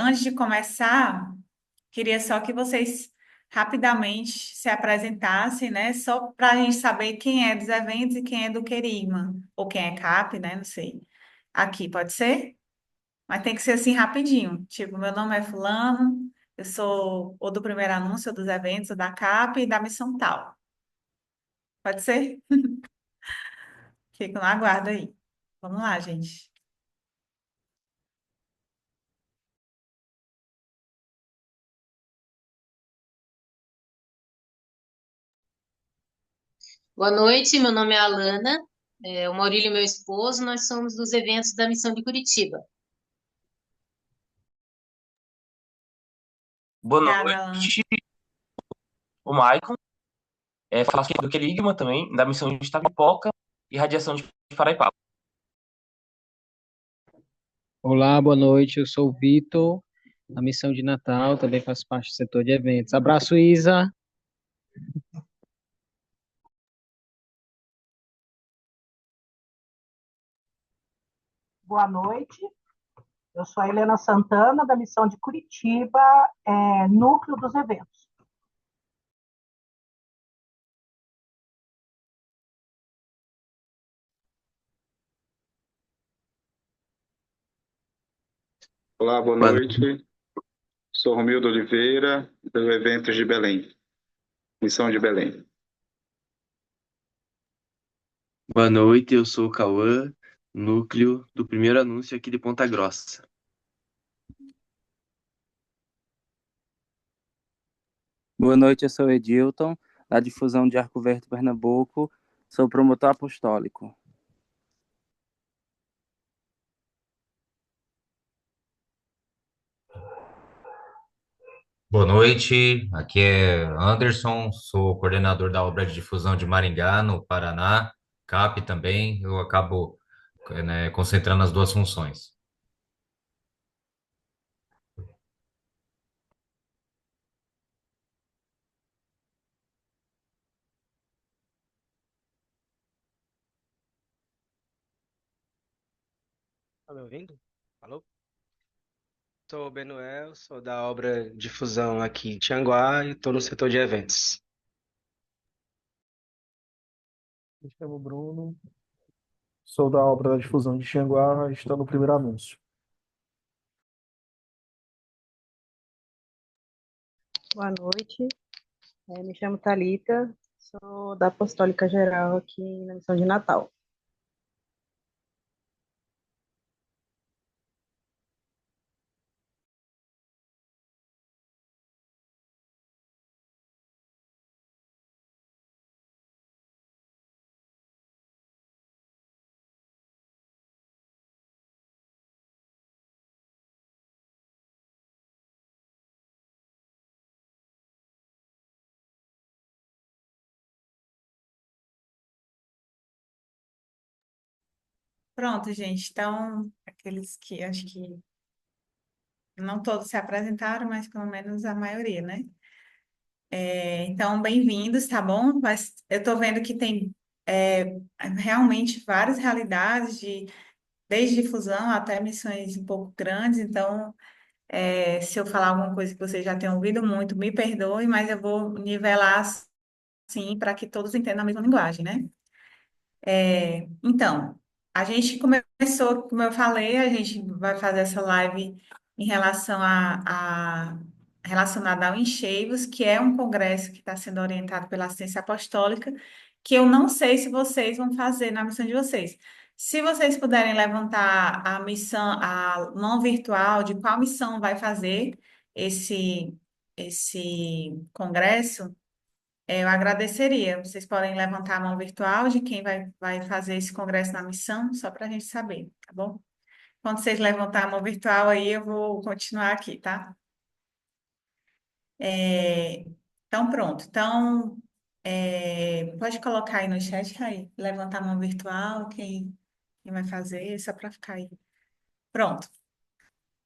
antes de começar, queria só que vocês rapidamente se apresentassem, né? Só para a gente saber quem é dos eventos e quem é do Querigma, ou quem é CAP, né? Não sei. Aqui, pode ser? Mas tem que ser assim rapidinho. Tipo, meu nome é Fulano, eu sou ou do primeiro anúncio, ou dos eventos, ou da CAP e da missão tal. Pode ser? Fico no aguardo aí. Vamos lá, gente. Boa noite, meu nome é Alana, o Maurílio, meu esposo, nós somos dos eventos da Missão de Curitiba. Boa Obrigada, Alan. noite, o Maicon. Falar aqui do Querigma também, da missão de Itapipoca e radiação de Paraipaba. Olá, boa noite. Eu sou o Vitor, da Missão de Natal, também faço parte do setor de eventos. Abraço, Isa. Boa noite, eu sou a Helena Santana, da Missão de Curitiba, Núcleo dos Eventos. Olá, boa Boa noite. Sou Romildo Oliveira, do Eventos de Belém, Missão de Belém. boa noite, eu sou o Cauã, núcleo do primeiro anúncio aqui de Ponta Grossa. Boa noite, eu sou Edilton, da difusão de Arco Verde, Pernambuco. Sou promotor apostólico. Boa noite, aqui é Anderson, sou coordenador da obra de difusão de Maringá, no Paraná, CAP também, eu acabo, né, concentrando as duas funções. Tá me ouvindo? Alô? Sou o Benuel, sou da obra Difusão aqui em Tianguá e estou no setor de eventos. Me chamo Bruno, sou da obra da difusão de Xanguá, estou no primeiro anúncio. Boa noite, me chamo Thalita, sou da Apostólica Geral aqui na Missão de Natal. Pronto, gente. Então, aqueles que acho que não todos se apresentaram, mas pelo menos a maioria, né? Então, bem-vindos, tá bom? Mas eu tô vendo que tem realmente várias realidades, desde difusão até missões um pouco grandes. Então, se eu falar alguma coisa que vocês já tenham ouvido muito, me perdoe, mas eu vou nivelar assim para que todos entendam a mesma linguagem, né? Então, a gente começou, como eu falei, a gente vai fazer essa live em relação relacionada ao Encheivos, que é um congresso que está sendo orientado pela Assistência Apostólica, que eu não sei se vocês vão fazer na missão de vocês. Se vocês puderem levantar a missão, a mão virtual de qual missão vai fazer esse congresso, eu agradeceria. Vocês podem levantar a mão virtual de quem vai fazer esse congresso na missão, só para a gente saber, tá bom? Quando vocês levantarem a mão virtual aí, eu vou continuar aqui, tá? É, então, pronto. Então, pode colocar aí no chat, aí, levantar a mão virtual, quem vai fazer, só para ficar aí. Pronto.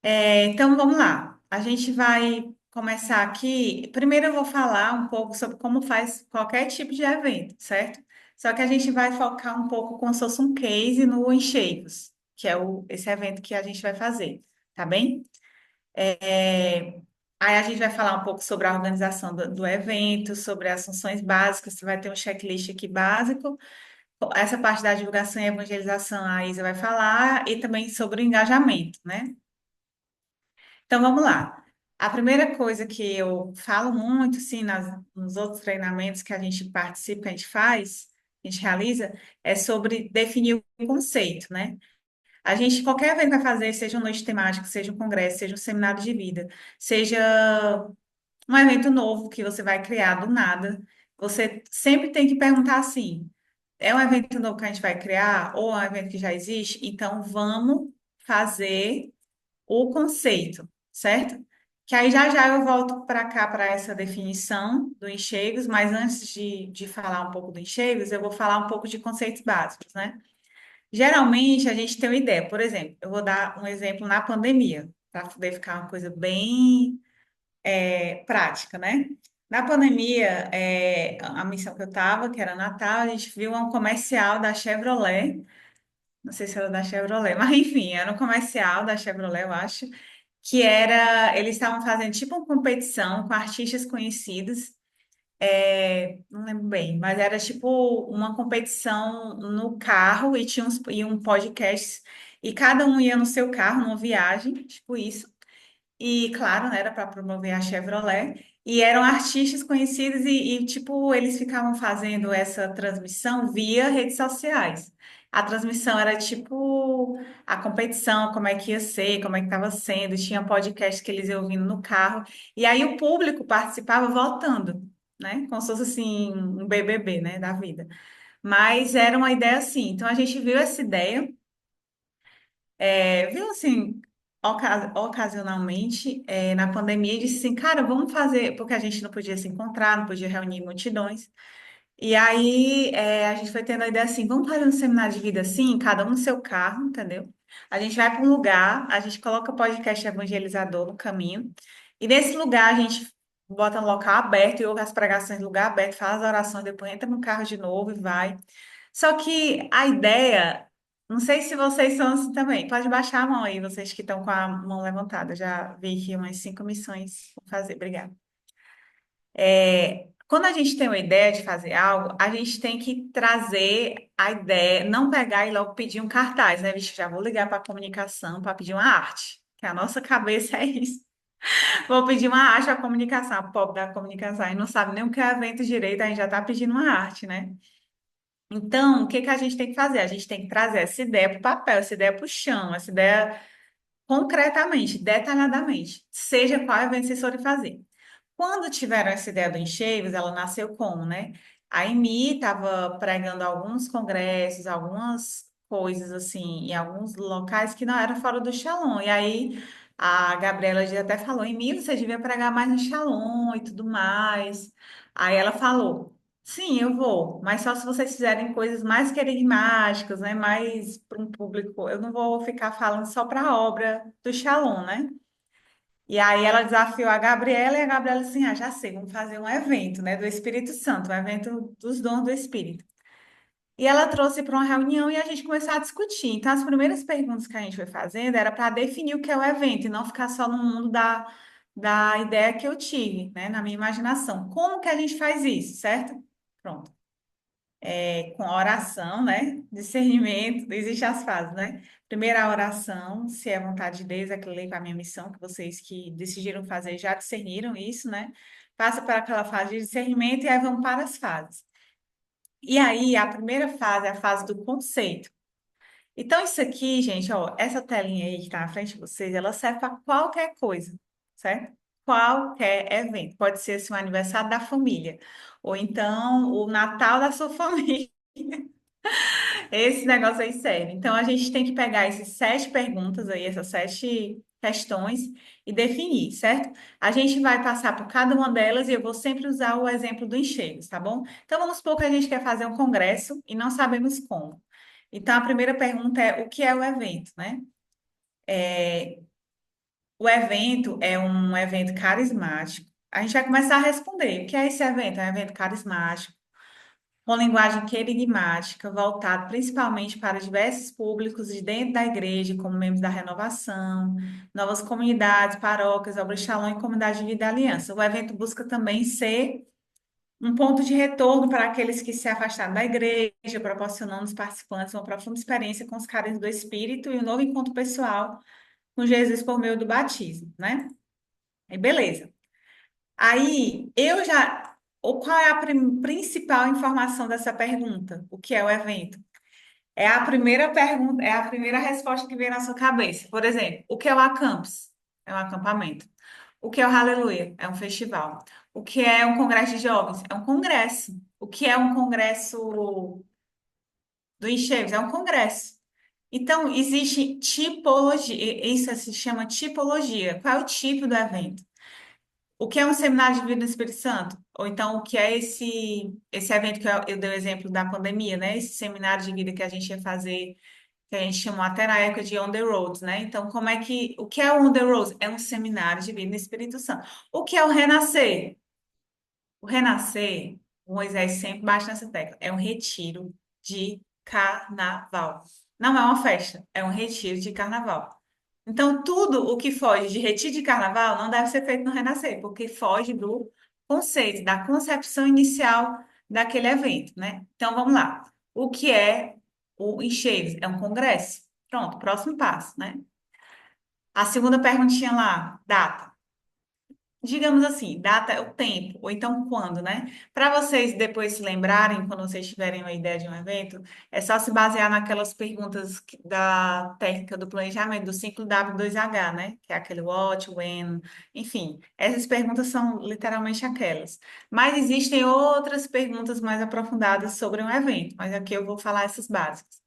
Então, vamos lá. A gente vai começar aqui. Primeiro, eu vou falar um pouco sobre como faz qualquer tipo de evento, certo? Só que a gente vai focar um pouco como se fosse um case no Encheios, que é esse evento que a gente vai fazer, tá bem? É, Aí a gente vai falar um pouco sobre a organização do evento, sobre as funções básicas. Você vai ter um checklist aqui básico. Essa parte da divulgação e evangelização a Isa vai falar, e também sobre o engajamento, né? Então vamos lá. A primeira coisa que eu falo muito, sim, nos outros treinamentos que a gente participa, que a gente faz, a gente realiza, é sobre definir o conceito, né? A gente, qualquer evento que vai fazer, seja uma noite temática, seja um congresso, seja um seminário de vida, seja um evento novo que você vai criar do nada, você sempre tem que perguntar assim: é um evento novo que a gente vai criar ou é um evento que já existe? Então vamos fazer o conceito, certo? Que aí já já eu volto para cá para essa definição do enxergos, mas antes de falar um pouco do enxergos, eu vou falar um pouco de conceitos básicos, né? Geralmente a gente tem uma ideia, por exemplo, eu vou dar um exemplo na pandemia, para poder ficar uma coisa bem prática, né? Na pandemia, a missão que eu estava, que era Natal, a gente viu um comercial da Chevrolet, não sei se era da Chevrolet, mas enfim, era um comercial da Chevrolet, eu acho, que era, eles estavam fazendo tipo uma competição com artistas conhecidos, não lembro bem, mas era tipo uma competição no carro e tinha e um podcast, e cada um ia no seu carro, numa viagem, tipo isso. E, claro, né, era para promover a Chevrolet. E eram artistas conhecidos tipo, eles ficavam fazendo essa transmissão via redes sociais. A transmissão era, tipo, a competição, como é que ia ser, como é que estava sendo. Tinha podcast que eles iam ouvindo no carro. E aí o público participava votando, né? Como se fosse, assim, um BBB, né, da vida. Mas era uma ideia assim. Então, a gente viu essa ideia. Viu assim, ocasionalmente, na pandemia, e disse assim, cara, vamos fazer, porque a gente não podia se encontrar, não podia reunir multidões. E aí a gente foi tendo a ideia assim, vamos fazer um seminário de vida assim, cada um no seu carro, entendeu? A gente vai para um lugar, a gente coloca o podcast evangelizador no caminho, e nesse lugar a gente bota um local aberto e ouve as pregações no lugar aberto, faz as orações, depois entra no carro de novo e vai. Só que a ideia, não sei se vocês são assim também, pode baixar a mão aí, vocês que estão com a mão levantada. Já vi aqui umas 5 missões para fazer, obrigada. Quando a gente tem uma ideia de fazer algo, a gente tem que trazer a ideia, não pegar e logo pedir um cartaz, né? Vixe, já vou ligar para a comunicação para pedir uma arte, que a nossa cabeça é isso. Vou pedir uma arte para a comunicação, a pobre da comunicação, e não sabe nem o que é evento direito, a gente já está pedindo uma arte, né? Então, o que que a gente tem que fazer? A gente tem que trazer essa ideia para o papel, essa ideia para o chão, essa ideia concretamente, detalhadamente, seja qual evento vocês forem fazer. Quando tiveram essa ideia do Encheios, ela nasceu como, né? A Emi estava pregando alguns congressos, algumas coisas assim, em alguns locais que não eram fora do Shalom. E aí a Gabriela já até falou, Emi, você devia pregar mais no Shalom e tudo mais. Aí ela falou, sim, eu vou, mas só se vocês fizerem coisas mais querigmáticas, né? Mais para um público. Eu não vou ficar falando só para a obra do Shalom, né? E aí ela desafiou a Gabriela e a Gabriela assim, ah, já sei, vamos fazer um evento, né, do Espírito Santo, um evento dos dons do Espírito. E ela trouxe para uma reunião e a gente começou a discutir. Então, as primeiras perguntas que a gente foi fazendo era para definir o que é o evento e não ficar só no mundo da ideia que eu tive, né, na minha imaginação. Como que a gente faz isso, certo? Pronto. Com a oração, né? Discernimento, existem as fases, né? Primeira a oração, se é vontade de Deus, aquilo ali com a minha missão, que vocês que decidiram fazer já discerniram isso, né? Passa para aquela fase de discernimento e aí vamos para as fases. E aí, a primeira fase é a fase do conceito. Então, isso aqui, gente, ó, essa telinha aí que está na frente de vocês, ela serve para qualquer coisa, certo? Qualquer evento. Pode ser assim, o aniversário da família, ou então o Natal da sua família. Esse negócio aí serve. Então, a gente tem que pegar essas 7 perguntas aí, essas 7 questões e definir, certo? A gente vai passar por cada uma delas e eu vou sempre usar o exemplo do enxergo, tá bom? Então, vamos supor que a gente quer fazer um congresso e não sabemos como. Então, a primeira pergunta é: o que é o evento, né? O evento é um evento carismático. A gente vai começar a responder: o que é esse evento? É um evento carismático. com linguagem querigmática, voltado principalmente para diversos públicos de dentro da igreja, como membros da renovação, novas comunidades, paróquias, obra Shalom e comunidade de vida e aliança. O evento busca também ser um ponto de retorno para aqueles que se afastaram da igreja, proporcionando aos participantes uma profunda experiência com os carinhos do Espírito e um novo encontro pessoal com Jesus por meio do batismo, né? Aí, beleza. Aí, eu já. Qual é a principal informação dessa pergunta? O que é o evento? É a primeira pergunta, é a primeira resposta que vem na sua cabeça. Por exemplo, o que é o Acampus? É um acampamento. O que é o Hallelujah? É um festival. O que é um congresso de jovens? É um congresso. O que é um congresso do Encheios? É um congresso. Então, existe tipologia, isso se chama tipologia. Qual é o tipo do evento? O que é um seminário de vida no Espírito Santo? Ou então, o que é esse evento que eu dei o exemplo da pandemia, né? Esse seminário de vida que a gente ia fazer, que a gente chamou até na época de On the Road, né? Então, o que é o On the Road? É um seminário de vida no Espírito Santo. O que é o Renascer? O Renascer, o Moisés sempre bate nessa tecla, é um retiro de carnaval. Não é uma festa, é um retiro de carnaval. Então, tudo o que foge de retiro de carnaval não deve ser feito no Renascer, porque foge do conceito, da concepção inicial daquele evento, né? Então, vamos lá. O que é o Encheios? É um congresso. Pronto, próximo passo, né? A segunda perguntinha lá, data. Digamos assim, data é o tempo, ou então quando, né? Para vocês depois se lembrarem, quando vocês tiverem uma ideia de um evento, é só se basear naquelas perguntas da técnica do planejamento, do ciclo W2H, né? Que é aquele what, when, enfim. Essas perguntas são literalmente aquelas. Mas existem outras perguntas mais aprofundadas sobre um evento, mas aqui eu vou falar essas básicas.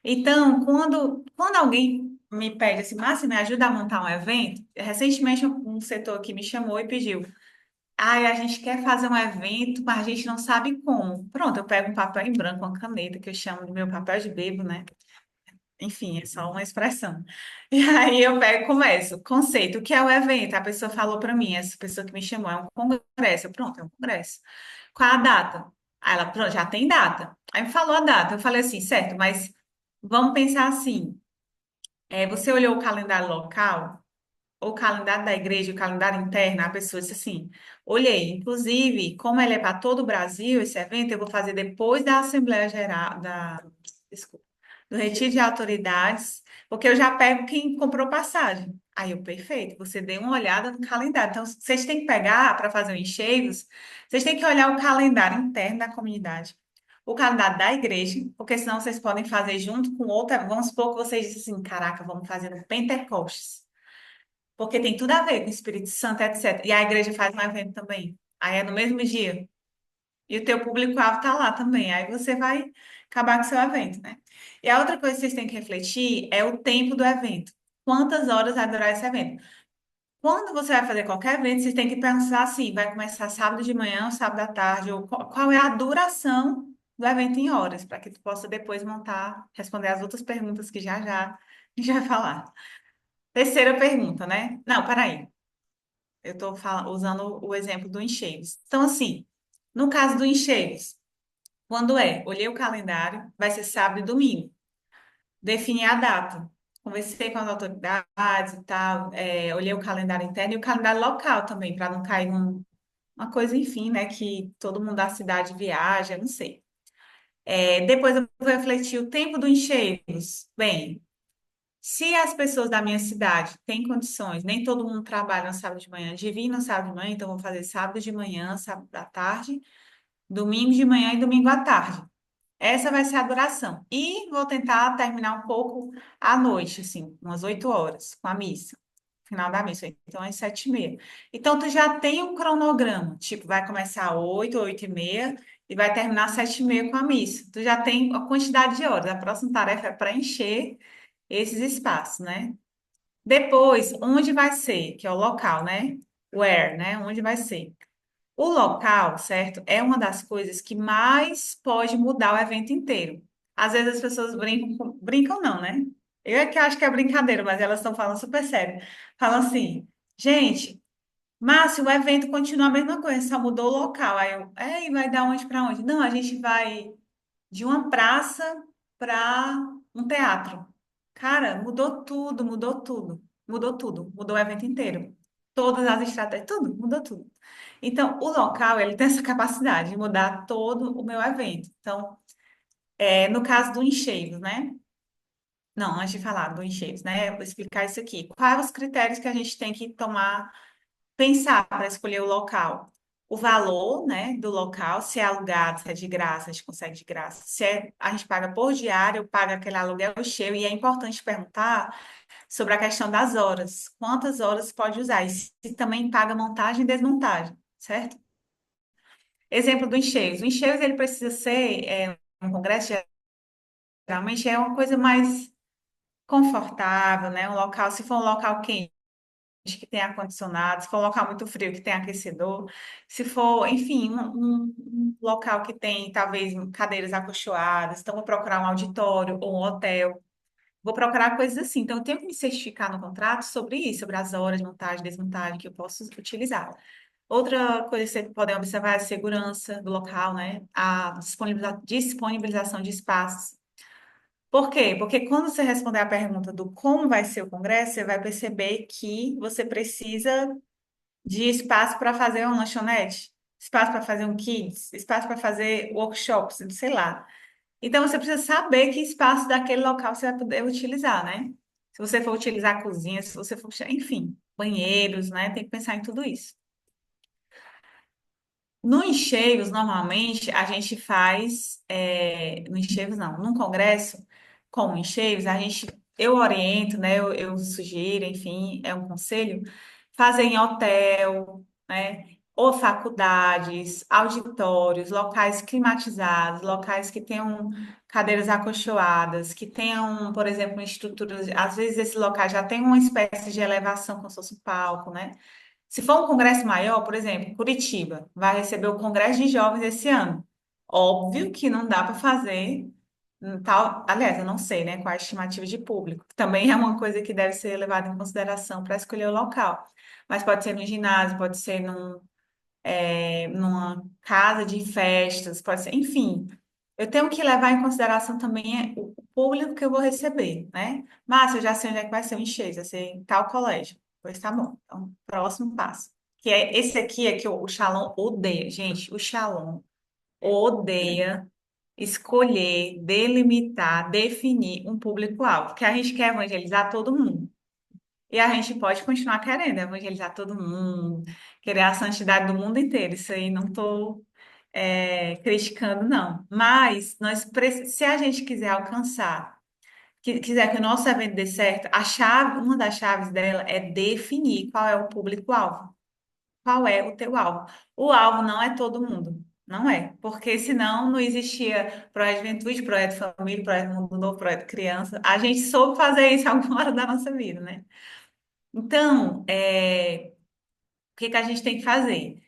Então, quando alguém me pede assim, Márcia, me ajuda a montar um evento, recentemente um setor aqui me chamou e pediu, ai, a gente quer fazer um evento, mas a gente não sabe como. Pronto, eu pego um papel em branco, uma caneta, que eu chamo de meu papel de bebo, né? Enfim, é só uma expressão. E aí eu pego e começo. Conceito, o que é o evento? A pessoa falou para mim, essa pessoa que me chamou, é um congresso. Pronto, é um congresso. Qual a data? Aí ela, pronto, já tem data. Aí me falou a data. Eu falei assim, certo, mas vamos pensar assim. Você olhou o calendário local, ou o calendário da igreja, o calendário interno, a pessoa disse assim, olhei, inclusive, como ele é para todo o Brasil, esse evento, eu vou fazer depois da Assembleia Geral, desculpa, do Retiro de Autoridades, porque eu já pego quem comprou passagem. Aí eu, perfeito, você deu uma olhada no calendário. Então, vocês têm que pegar, para fazer o encheios, vocês têm que olhar o calendário interno da comunidade, o calendário da igreja, porque senão vocês podem fazer junto com outra. Vamos supor que vocês dizem assim: caraca, vamos fazer no Pentecostes, porque tem tudo a ver com o Espírito Santo, etc. E a igreja faz um evento também. Aí é no mesmo dia. E o teu público-alvo está lá também. Aí você vai acabar com o seu evento, né? E a outra coisa que vocês têm que refletir é o tempo do evento. Quantas horas vai durar esse evento? Quando você vai fazer qualquer evento, vocês têm que pensar assim: vai começar sábado de manhã, ou sábado à tarde, ou qual é a duração do evento em horas, para que tu possa depois montar, responder as outras perguntas que já a gente vai falar. Terceira pergunta, né? Não, peraí. Eu estou usando o exemplo do Encheios. Então, assim, no caso do Encheios, quando é? Olhei o calendário, vai ser sábado e domingo. Defini a data. Conversei com as autoridades e tal, olhei o calendário interno e o calendário local também, para não cair uma coisa, enfim, né, que todo mundo da cidade viaja, não sei. Depois eu vou refletir o tempo do Encheios. Bem, se as pessoas da minha cidade têm condições, nem todo mundo trabalha no sábado de manhã, de vir no sábado de manhã, então vou fazer sábado de manhã, sábado à tarde, domingo de manhã e domingo à tarde. Essa vai ser a duração. E vou tentar terminar um pouco à noite, assim, umas 8 horas, com a missa. Final da missa. Então, às 7h30. Então, tu já tem um cronograma. Tipo, vai começar às 8, 8h30 e vai terminar às 7h30 com a missa. Tu já tem a quantidade de horas. A próxima tarefa é preencher esses espaços, né? Depois, onde vai ser? Que é o local, né? Where, né? Onde vai ser? O local, certo? É uma das coisas que mais pode mudar o evento inteiro. Às vezes as pessoas brincam, brincam não, né? Eu é que acho que é brincadeira, mas elas estão falando super sério. Falam assim, gente, Márcio, o evento continua a mesma coisa, só mudou o local. Aí eu, ei, vai dar onde para onde? Não, a gente vai de uma praça para um teatro. Cara, mudou tudo, mudou tudo, mudou tudo, mudou o evento inteiro. Todas as estratégias, tudo, mudou tudo. Então, o local, ele tem essa capacidade de mudar todo o meu evento. Então, no caso do Encheios, né? Não, antes de falar do Encheios, né? Eu vou explicar isso aqui. Quais os critérios que a gente tem que tomar pensar para escolher o local. O valor, né, do local, se é alugado, se é de graça, a gente consegue de graça. Se é, a gente paga por diário, paga aquele aluguel cheio. E é importante perguntar sobre a questão das horas. Quantas horas pode usar? E se também paga montagem e desmontagem, certo? Exemplo do Encheios. O Encheios, ele precisa ser, um congresso, geralmente é uma coisa mais confortável, né? Um local, se for um local quente, que tem ar-condicionado, se for um local muito frio, que tem aquecedor, se for, enfim, um local que tem talvez cadeiras acolchoadas, então vou procurar um auditório ou um hotel, vou procurar coisas assim. Então, eu tenho que me certificar no contrato sobre isso, sobre as horas de montagem, desmontagem que eu posso utilizar. Outra coisa que vocês podem observar é a segurança do local, né? A disponibilização de espaços. Por quê? Porque quando você responder a pergunta do como vai ser o congresso, você vai perceber que você precisa de espaço para fazer uma lanchonete, espaço para fazer um kids, espaço para fazer workshops, sei lá. Então você precisa saber que espaço daquele local você vai poder utilizar, né? Se você for utilizar a cozinha, se você for, enfim, banheiros, né? Tem que pensar em tudo isso. No Encheios, normalmente, a gente faz, no Encheios não, num congresso, com Encheios, eu oriento, né, eu sugiro, enfim, é um conselho, fazer em hotel, né, ou faculdades, auditórios, locais climatizados, locais que tenham cadeiras acolchoadas, que tenham, por exemplo, estruturas, às vezes esses locais já têm uma espécie de elevação, como se fosse um palco, né? Se for um congresso maior, por exemplo, Curitiba vai receber o Congresso de Jovens esse ano. Óbvio que não dá para fazer tal. Aliás, eu não sei, né, qual é a estimativa de público. Também é uma coisa que deve ser levada em consideração para escolher o local. Mas pode ser no ginásio, pode ser numa casa de festas, pode ser, enfim. Eu tenho que levar em consideração também o público que eu vou receber, né? Mas eu já sei onde é que vai ser o enxerto, vai ser em tal colégio. Pois tá bom. Então, próximo passo. Que é esse aqui é que o Shalom odeia. Gente, o Shalom odeia escolher, delimitar, definir um público-alvo. Porque a gente quer evangelizar todo mundo. E a gente pode continuar querendo evangelizar todo mundo, querer a santidade do mundo inteiro. Isso aí não estou criticando, não. Mas se a gente quiser alcançar, quiser que o nosso evento dê certo, uma das chaves dela é definir qual é o público-alvo. Qual é o teu alvo? O alvo não é todo mundo. Não é, porque senão não existia projeto de juventude, projeto de família, projeto Mundo Novo, projeto criança. A gente soube fazer isso alguma hora da nossa vida, né? Então, o que que a gente tem que fazer?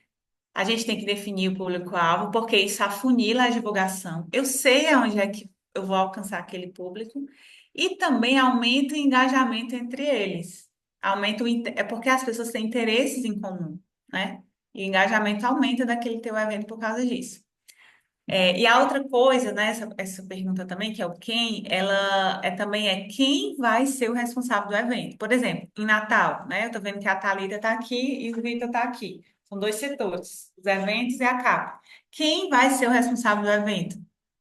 A gente tem que definir o público-alvo, porque isso afunila a divulgação. Eu sei aonde é que eu vou alcançar aquele público e também aumenta o engajamento entre eles. É porque as pessoas têm interesses em comum, né? E o engajamento aumenta daquele teu evento por causa disso. E a outra coisa, né, essa pergunta também, que é o quem, ela também quem vai ser o responsável do evento. Por exemplo, em Natal, né, eu tô vendo que a Thalita está aqui e o Vitor está aqui. São dois setores, os eventos e a CAP. Quem vai ser o responsável do evento?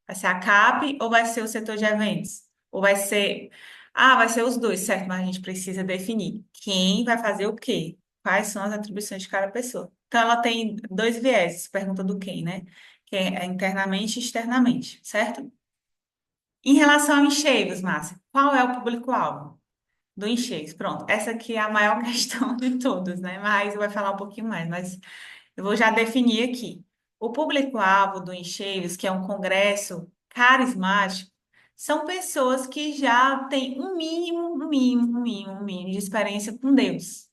Vai ser a CAP ou vai ser o setor de eventos? Ou vai ser... Ah, vai ser os dois, certo? Mas a gente precisa definir quem vai fazer o quê? Quais são as atribuições de cada pessoa? Então, ela tem dois vieses, pergunta do quem, né? Que é internamente e externamente, certo? Em relação ao encheios, Márcia, qual é o público-alvo do encheios? Pronto, essa aqui é a maior questão de todas, né? Mas eu vou falar um pouquinho mais, mas eu vou já definir aqui. O público-alvo do encheios, que é um congresso carismático, são pessoas que já têm um mínimo de experiência com Deus,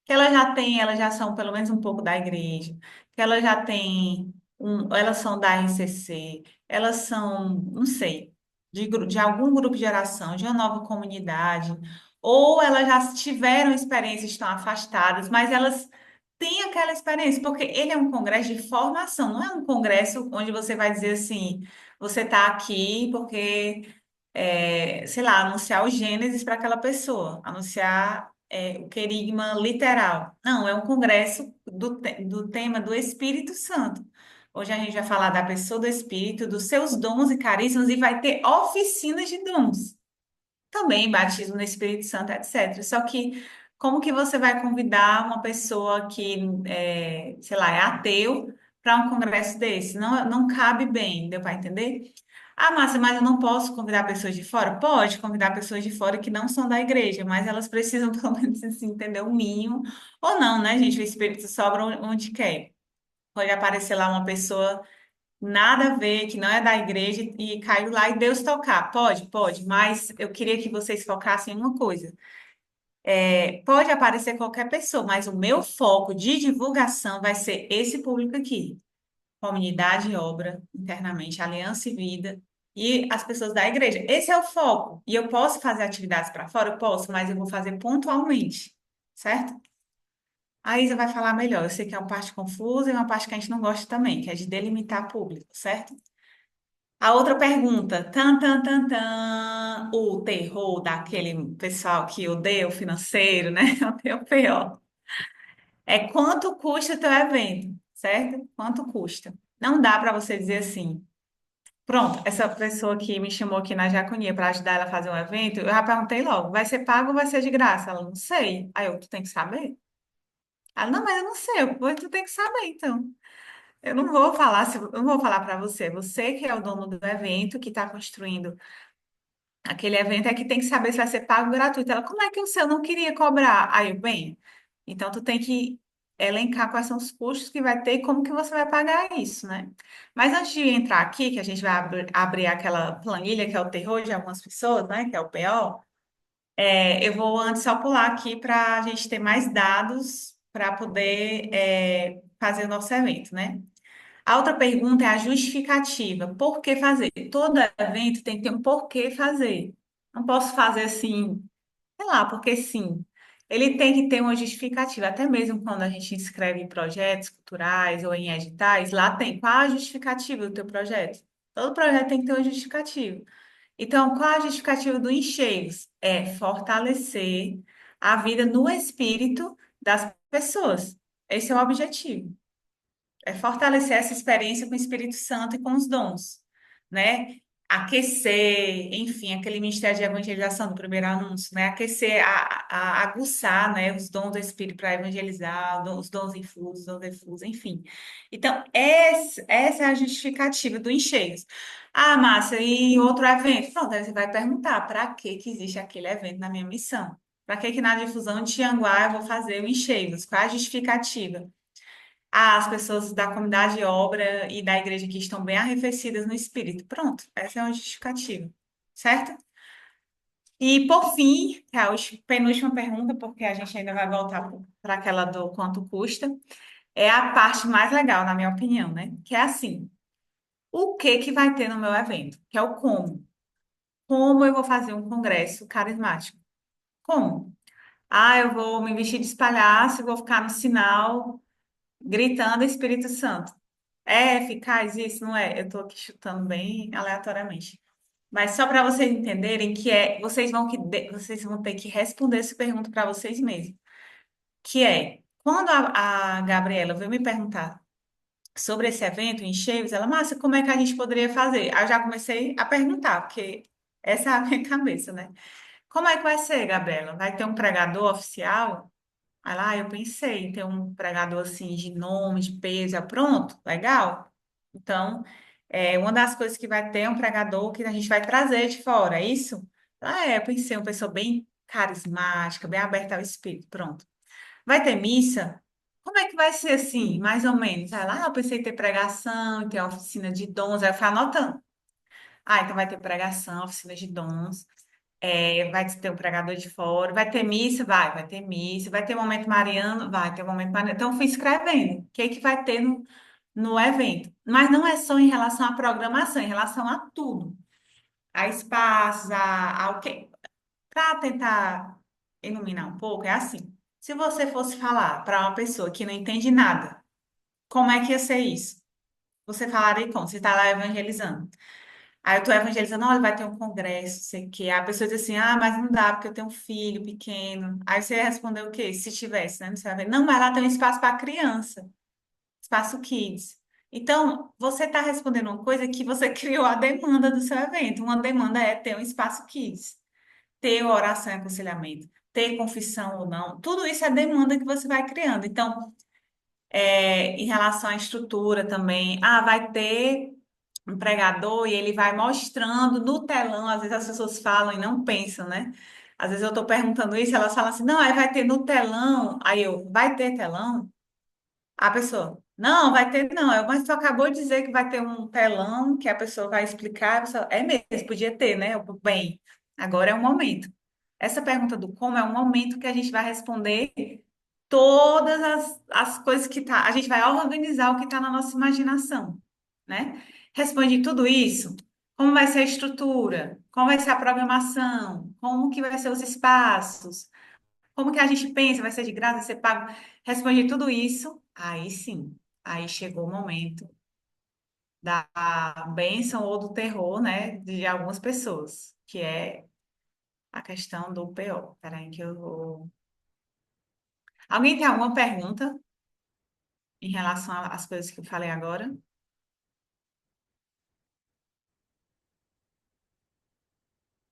que elas já são pelo menos um pouco da igreja, que elas já têm elas são da RCC, elas são, não sei, de algum grupo de oração, de uma nova comunidade, ou elas já tiveram experiências, estão afastadas, mas elas tem aquela experiência, porque ele é um congresso de formação, não é um congresso onde você vai dizer assim, você está aqui porque, sei lá, anunciar o Gênesis para aquela pessoa, anunciar o querigma literal. Não, é um congresso do tema do Espírito Santo. Hoje a gente vai falar da pessoa do Espírito, dos seus dons e carismas, e vai ter oficinas de dons também batismo no Espírito Santo, etc. Só que como que você vai convidar uma pessoa que, sei lá, é ateu para um congresso desse? Não, não cabe bem, deu para entender? Ah, Márcia, mas eu não posso convidar pessoas de fora? Pode convidar pessoas de fora que não são da igreja, mas elas precisam pelo menos assim, entender o mínimo. Ou não, né, gente? O Espírito sobra onde quer. Pode aparecer lá uma pessoa nada a ver, que não é da igreja e caiu lá e Deus tocar. Pode, pode, mas eu queria que vocês focassem em uma coisa. Pode aparecer qualquer pessoa, mas o meu foco de divulgação vai ser esse público aqui. Comunidade e obra, internamente, Aliança e Vida e as pessoas da igreja. Esse é o foco. E eu posso fazer atividades para fora? Eu posso, mas eu vou fazer pontualmente, certo? A Isa vai falar melhor. Eu sei que é uma parte confusa e uma parte que a gente não gosta também, que é de delimitar público, certo? A outra pergunta, tan, tan, tan, tan, o terror daquele pessoal que odeia o financeiro, né? É o pior. É quanto custa teu evento, certo? Quanto custa? Não dá para você dizer assim. Pronto, essa pessoa que me chamou aqui na Jaconia para ajudar ela a fazer um evento, eu já perguntei logo, vai ser pago ou vai ser de graça? Ela, não sei. Aí eu, tu tem que saber? Ela, não, mas eu não sei. Eu, "Pois tu tem que saber, então. Eu não vou falar, eu não vou falar para você. Você que é o dono do evento, que está construindo aquele evento, é que tem que saber se vai ser pago ou gratuito. Ela, como é que o seu não queria cobrar? Aí eu, bem, então tu tem que elencar quais são os custos que vai ter e como que você vai pagar isso, né? Mas antes de entrar aqui, que a gente vai abrir aquela planilha que é o terror de algumas pessoas, né? Que é o PO, eu vou antes só pular aqui para a gente ter mais dados para poder fazer o nosso evento, né? A outra pergunta é a justificativa. Por que fazer? Todo evento tem que ter um porquê fazer. Não posso fazer assim, sei lá, porque sim. Ele tem que ter uma justificativa. Até mesmo quando a gente inscreve em projetos culturais ou em editais, lá tem qual a justificativa do teu projeto. Todo projeto tem que ter uma justificativa. Então, qual a justificativa do Encheios? É fortalecer a vida no espírito das pessoas. Esse é o objetivo. É fortalecer essa experiência com o Espírito Santo e com os dons, né? Aquecer, enfim, aquele ministério de evangelização do primeiro anúncio, né? Aquecer, aguçar, né, os dons do Espírito para evangelizar, os dons infusos, os dons efusos, enfim. Então, essa é a justificativa do Encheios. Ah, Márcia, e outro evento? Pronto, aí você vai perguntar, para que que existe aquele evento na minha missão? Para que que na difusão de Tianguá eu vou fazer o Encheios? Qual é a justificativa? As pessoas da comunidade obra e da igreja que estão bem arrefecidas no espírito. Pronto, essa é uma justificativa, certo? E por fim, que é a penúltima pergunta, porque a gente ainda vai voltar para aquela do quanto custa, é a parte mais legal, na minha opinião, né? Que é assim, o que que vai ter no meu evento? Que é o como. Como eu vou fazer um congresso carismático? Como? Ah, eu vou me vestir de espalhaço, vou ficar no sinal gritando Espírito Santo. É eficaz isso, não é? Eu estou aqui chutando bem aleatoriamente. Mas só para vocês entenderem que vocês vão ter que responder essa pergunta para vocês mesmos. Que é, quando a Gabriela veio me perguntar sobre esse evento em Cheios, ela, Márcia, como é que a gente poderia fazer? Aí eu já comecei a perguntar, porque essa é a minha cabeça, né? Como é que vai ser, Gabriela? Vai ter um pregador oficial? Aí lá eu pensei em ter um pregador assim de nome, de peso, pronto, legal. Então, uma das coisas que vai ter é um pregador que a gente vai trazer de fora, é isso? Eu pensei, uma pessoa bem carismática, bem aberta ao espírito, pronto. Vai ter missa? Como é que vai ser assim, mais ou menos? Aí lá eu pensei em ter pregação, em ter oficina de dons, aí eu fui anotando. Ah, então vai ter pregação, oficina de dons. Vai ter um pregador de fora, vai ter missa, vai ter missa, vai ter momento mariano, vai ter momento mariano. Então, eu fui escrevendo o que é que vai ter no evento. Mas não é só em relação à programação, é em relação a tudo. A espaços, ao que. Para tentar iluminar um pouco, é assim. Se você fosse falar para uma pessoa que não entende nada, como é que ia ser isso? Você falaria como? Você está lá evangelizando. Aí eu tô evangelizando, olha, vai ter um congresso, sei o quê. Aí a pessoa diz assim, ah, mas não dá, porque eu tenho um filho pequeno. Aí você ia responder o quê? Se tivesse, né? Você vai ver, não, mas lá tem um espaço para criança, espaço kids. Então, você está respondendo uma coisa que você criou a demanda do seu evento. Uma demanda é ter um espaço kids, ter oração e aconselhamento, ter confissão ou não. Tudo isso é demanda que você vai criando. Então, em relação à estrutura também, ah, vai ter um pregador e ele vai mostrando no telão, às vezes as pessoas falam e não pensam, né? Às vezes eu estou perguntando isso, elas falam assim, não, aí vai ter no telão, aí eu, vai ter telão? A pessoa, não, vai ter não, mas tu acabou de dizer que vai ter um telão que a pessoa vai explicar, a pessoa, é mesmo, podia ter, né? Eu, bem, agora é o momento. Essa pergunta do como é o momento que a gente vai responder todas as coisas que tá. A gente vai organizar o que está na nossa imaginação, né? Responde tudo isso. Como vai ser a estrutura? Como vai ser a programação? Como que vai ser os espaços? Como que a gente pensa? Vai ser de graça? Vai ser pago? Responde tudo isso. Aí sim, aí chegou o momento da bênção ou do terror, né? De algumas pessoas, que é a questão do PO. Peraí que eu vou. Alguém tem alguma pergunta em relação às coisas que eu falei agora?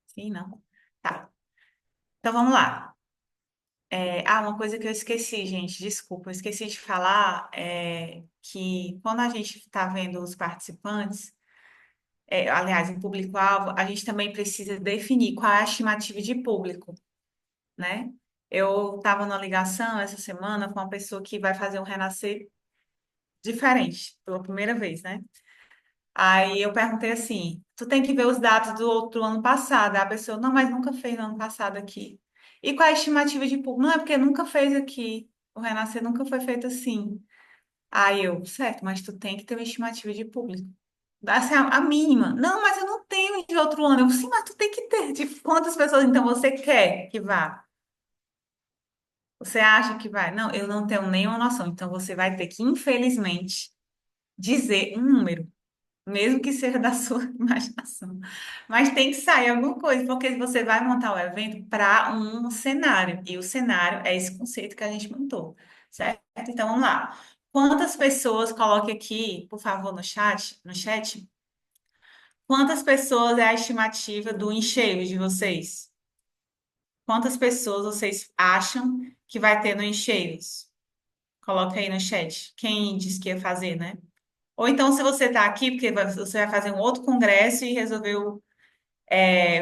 Sim, não? Tá. Então vamos lá. Uma coisa que eu esqueci, gente, desculpa, eu esqueci de falar que quando a gente está vendo os participantes, aliás, o público-alvo, a gente também precisa definir qual é a estimativa de público, né? Eu estava numa ligação essa semana com uma pessoa que vai fazer um renascer diferente, pela primeira vez, né? Aí eu perguntei assim: tu tem que ver os dados do outro ano passado. A pessoa, não, mas nunca fez no ano passado aqui. E qual é a estimativa de público? Não, é porque nunca fez aqui. O Renascer nunca foi feito assim. Aí eu, certo, mas tu tem que ter uma estimativa de público. Assim, a mínima. Não, mas eu não tenho de outro ano. Eu, sim, mas tu tem que ter. De quantas pessoas então você quer que vá? Você acha que vai? Não, eu não tenho nenhuma noção. Então você vai ter que, infelizmente, dizer um número mesmo que seja da sua imaginação. Mas tem que sair alguma coisa, porque você vai montar o evento para um cenário, e o cenário é esse conceito que a gente montou, certo? Então vamos lá. Quantas pessoas, coloque aqui, por favor, no chat, quantas pessoas é a estimativa do encheio de vocês? Quantas pessoas vocês acham que vai ter no encheios? Coloque aí no chat. Quem disse que ia fazer, né? Ou então, se você está aqui, porque você vai fazer um outro congresso e resolveu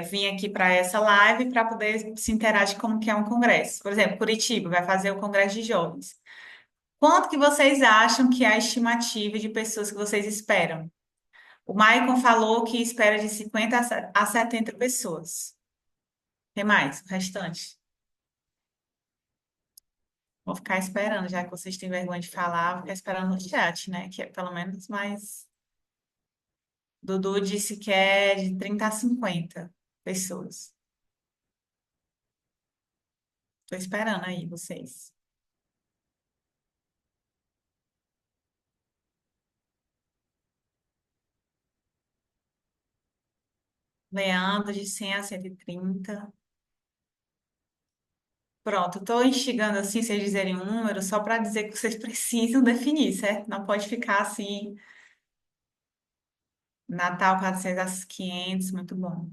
vir aqui para essa live para poder se inteirar de como que é um congresso. Por exemplo, Curitiba vai fazer o congresso de jovens. Quanto que vocês acham que é a estimativa de pessoas que vocês esperam? O Maicon falou que espera de 50 a 70 pessoas. Tem mais? O restante? Vou ficar esperando, já que vocês têm vergonha de falar, vou ficar esperando no chat, né? Que é pelo menos mais. Dudu disse que é de 30 a 50 pessoas. Tô esperando aí vocês. Leandro, de 100 a 130. Pronto, estou instigando assim, vocês dizerem um número, só para dizer que vocês precisam definir, certo? Não pode ficar assim, Natal 400 a 500, muito bom.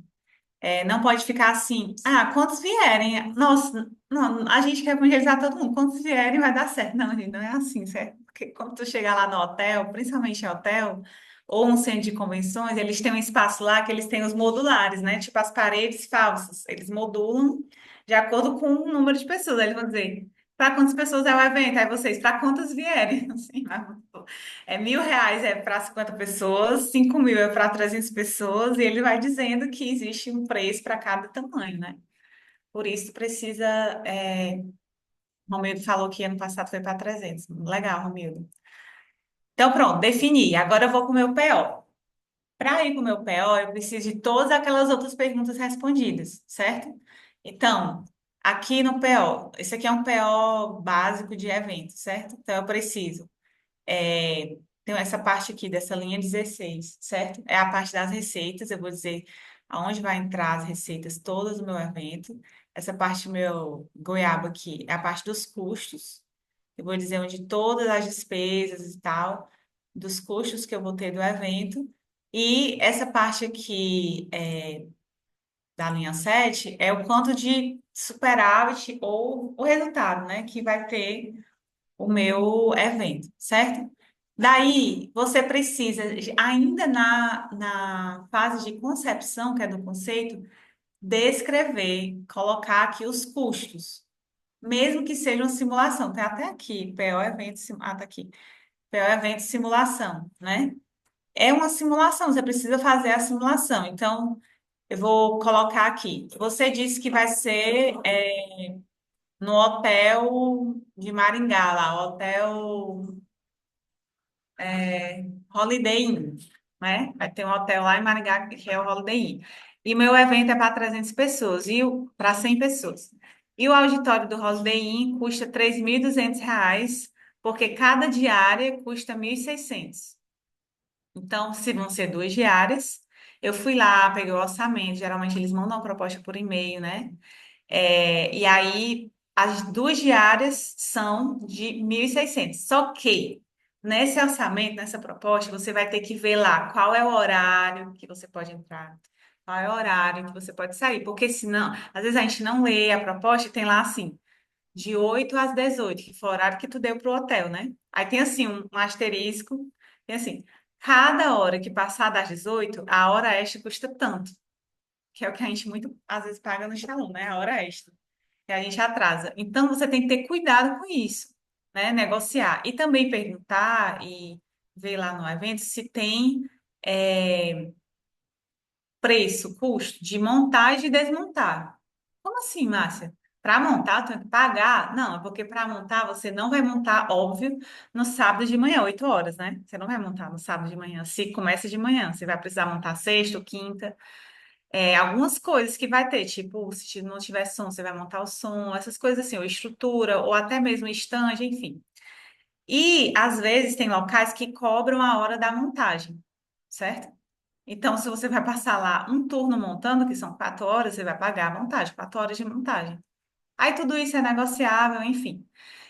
Não pode ficar assim, quantos vierem? Nossa, não, a gente quer evangelizar todo mundo, quantos vierem vai dar certo. Não, gente, não é assim, certo? Porque quando tu chegar lá no hotel, principalmente em hotel, ou um centro de convenções, eles têm um espaço lá que eles têm os modulares, né? Tipo as paredes falsas. Eles modulam de acordo com o número de pessoas. Aí eles vão dizer, para quantas pessoas é o evento? Aí vocês, para quantas vierem? Assim, R$ 1.000 é para 50 pessoas, 5.000 é para 300 pessoas, e ele vai dizendo que existe um preço para cada tamanho, né? Por isso precisa. Romildo falou que ano passado foi para 300. Legal, Romildo. Então, pronto, defini. Agora eu vou para o meu PO. Para ir para o meu PO, eu preciso de todas aquelas outras perguntas respondidas, certo? Então, Aqui no PO, esse aqui é um PO básico de evento, certo? Então eu preciso. Tem essa parte aqui dessa linha 16, certo? É a parte das receitas, eu vou dizer aonde vai entrar as receitas todas do meu evento. Essa parte do meu goiaba aqui é a parte dos custos. Eu vou dizer onde todas as despesas e tal, dos custos que eu vou ter do evento. E essa parte aqui da linha 7 é o quanto de superávit ou o resultado, né, que vai ter o meu evento, certo? Daí, você precisa, ainda na fase de concepção, que é do conceito, descrever, colocar aqui os custos, mesmo que seja uma simulação. Tem até aqui, PO evento, tá aqui, PO evento simulação, né? É uma simulação, você precisa fazer a simulação. Então, eu vou colocar aqui. Você disse que vai ser no hotel de Maringá, lá, hotel Holiday Inn, né? Vai ter um hotel lá em Maringá que é o Holiday Inn. E meu evento é para 300 pessoas, e para 100 pessoas. E o auditório do Holiday Inn custa R$ 3.200, porque cada diária custa 1.600. Então, se vão ser 2 diárias, eu fui lá, peguei o orçamento, geralmente eles mandam a proposta por e-mail, né? E aí, as 2 diárias são de 1.600. Só que, nesse orçamento, nessa proposta, você vai ter que ver lá qual é o horário que você pode entrar, qual é o horário que você pode sair. Porque senão, às vezes a gente não lê a proposta e tem lá assim, de 8 às 18, que foi o horário que tu deu pro hotel, né? Aí tem assim, um asterisco, tem assim, cada hora que passar das 18, a hora extra custa tanto, que é o que a gente muito, às vezes, paga no salão, né? A hora extra que a gente atrasa. Então, você tem que ter cuidado com isso, né? Negociar. E também perguntar e ver lá no evento se tem é, preço, custo de montar e de desmontar. Como assim, Márcia? Para montar, eu tenho que pagar? Não, é porque para montar, você não vai montar, óbvio, no sábado de manhã, 8 horas, né? Você não vai montar no sábado de manhã. Se começa de manhã, você vai precisar montar sexta ou quinta. Algumas coisas que vai ter, tipo, se não tiver som, você vai montar o som, essas coisas assim, ou estrutura, ou até mesmo estande, enfim. E, às vezes, tem locais que cobram a hora da montagem, certo? Então, se você vai passar lá um turno montando, que são 4 horas, você vai pagar a montagem, 4 horas de montagem. Aí tudo isso é negociável, enfim.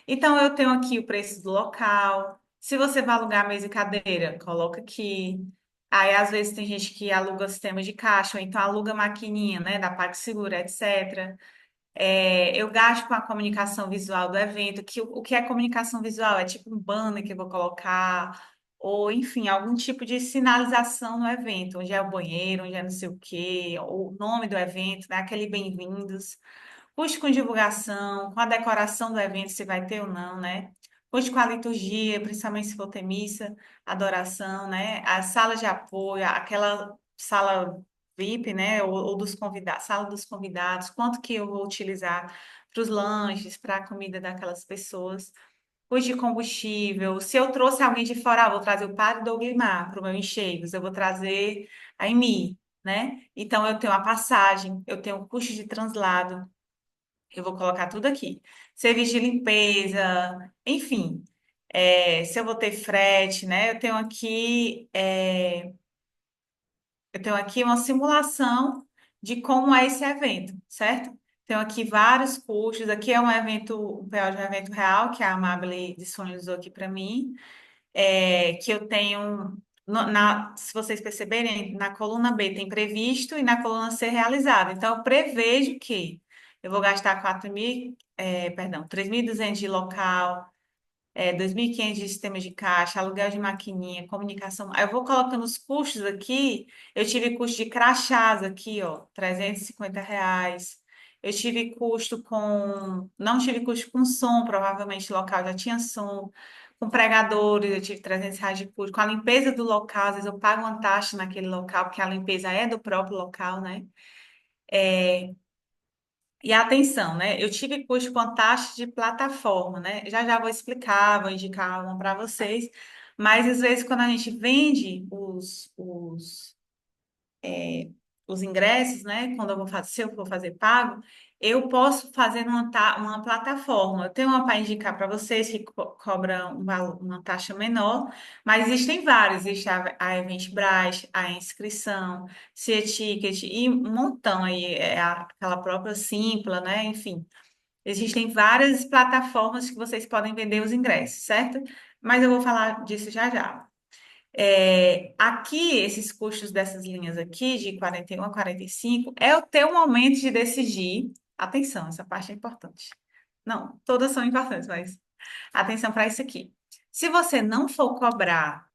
Então, eu tenho aqui o preço do local. Se você vai alugar mesa e cadeira, coloca aqui. Aí, às vezes, tem gente que aluga sistema de caixa, ou então aluga maquininha, né, da PagSeguro, etc. Eu gasto com a comunicação visual do evento, que o que é comunicação visual? É tipo um banner que eu vou colocar, ou, enfim, algum tipo de sinalização no evento, onde é o banheiro, onde é não sei o quê, o nome do evento, né, aquele bem-vindos. Custo com divulgação, com a decoração do evento, se vai ter ou não, né? Custo com a liturgia, principalmente se for ter missa, adoração, né? As salas de apoio, aquela sala VIP, né? Ou dos convidados, sala dos convidados, quanto que eu vou utilizar para os lanches, para a comida daquelas pessoas. Custo de combustível. Se eu trouxe alguém de fora, vou trazer o Padre Douglimar para o meu enxergos, eu vou trazer a Emi, né? Então, eu tenho a passagem, eu tenho o custo de translado. Eu vou colocar tudo aqui. Serviço de limpeza, enfim. Se eu vou ter frete, né? Eu tenho aqui uma simulação de como é esse evento, certo? Tenho aqui vários custos. Aqui é um evento, o PO de um evento real, que a Amable disponibilizou aqui para mim, que eu tenho, se vocês perceberem, na coluna B tem previsto e na coluna C realizado. Então, eu prevejo que eu vou gastar 3.200 de local, 2.500 de sistema de caixa, aluguel de maquininha, comunicação. Aí eu vou colocando os custos aqui. Eu tive custo de crachás aqui, ó, R$ 350. Eu tive custo com. Não tive custo com som, provavelmente o local já tinha som. Com pregadores, eu tive R$ 300 de custo. Com a limpeza do local, às vezes eu pago uma taxa naquele local, porque a limpeza é do próprio local, né? E atenção, né? Eu tive custo com taxa de plataforma, né? Já já vou explicar, vou indicar uma para vocês. Mas às vezes, quando a gente vende os ingressos, né? Quando eu vou fazer, se eu for fazer pago, eu posso fazer uma plataforma. Eu tenho uma para indicar para vocês que cobra uma taxa menor, mas existem vários. Existe a Eventbrite, a inscrição, C-Ticket e um montão aí, aquela própria Simpla, né? Enfim, existem várias plataformas que vocês podem vender os ingressos, certo? Mas eu vou falar disso já já. Aqui, esses custos dessas linhas aqui, de 41 a 45, é o teu momento de decidir. Atenção, essa parte é importante. Não, todas são importantes, mas atenção para isso aqui. Se você não for cobrar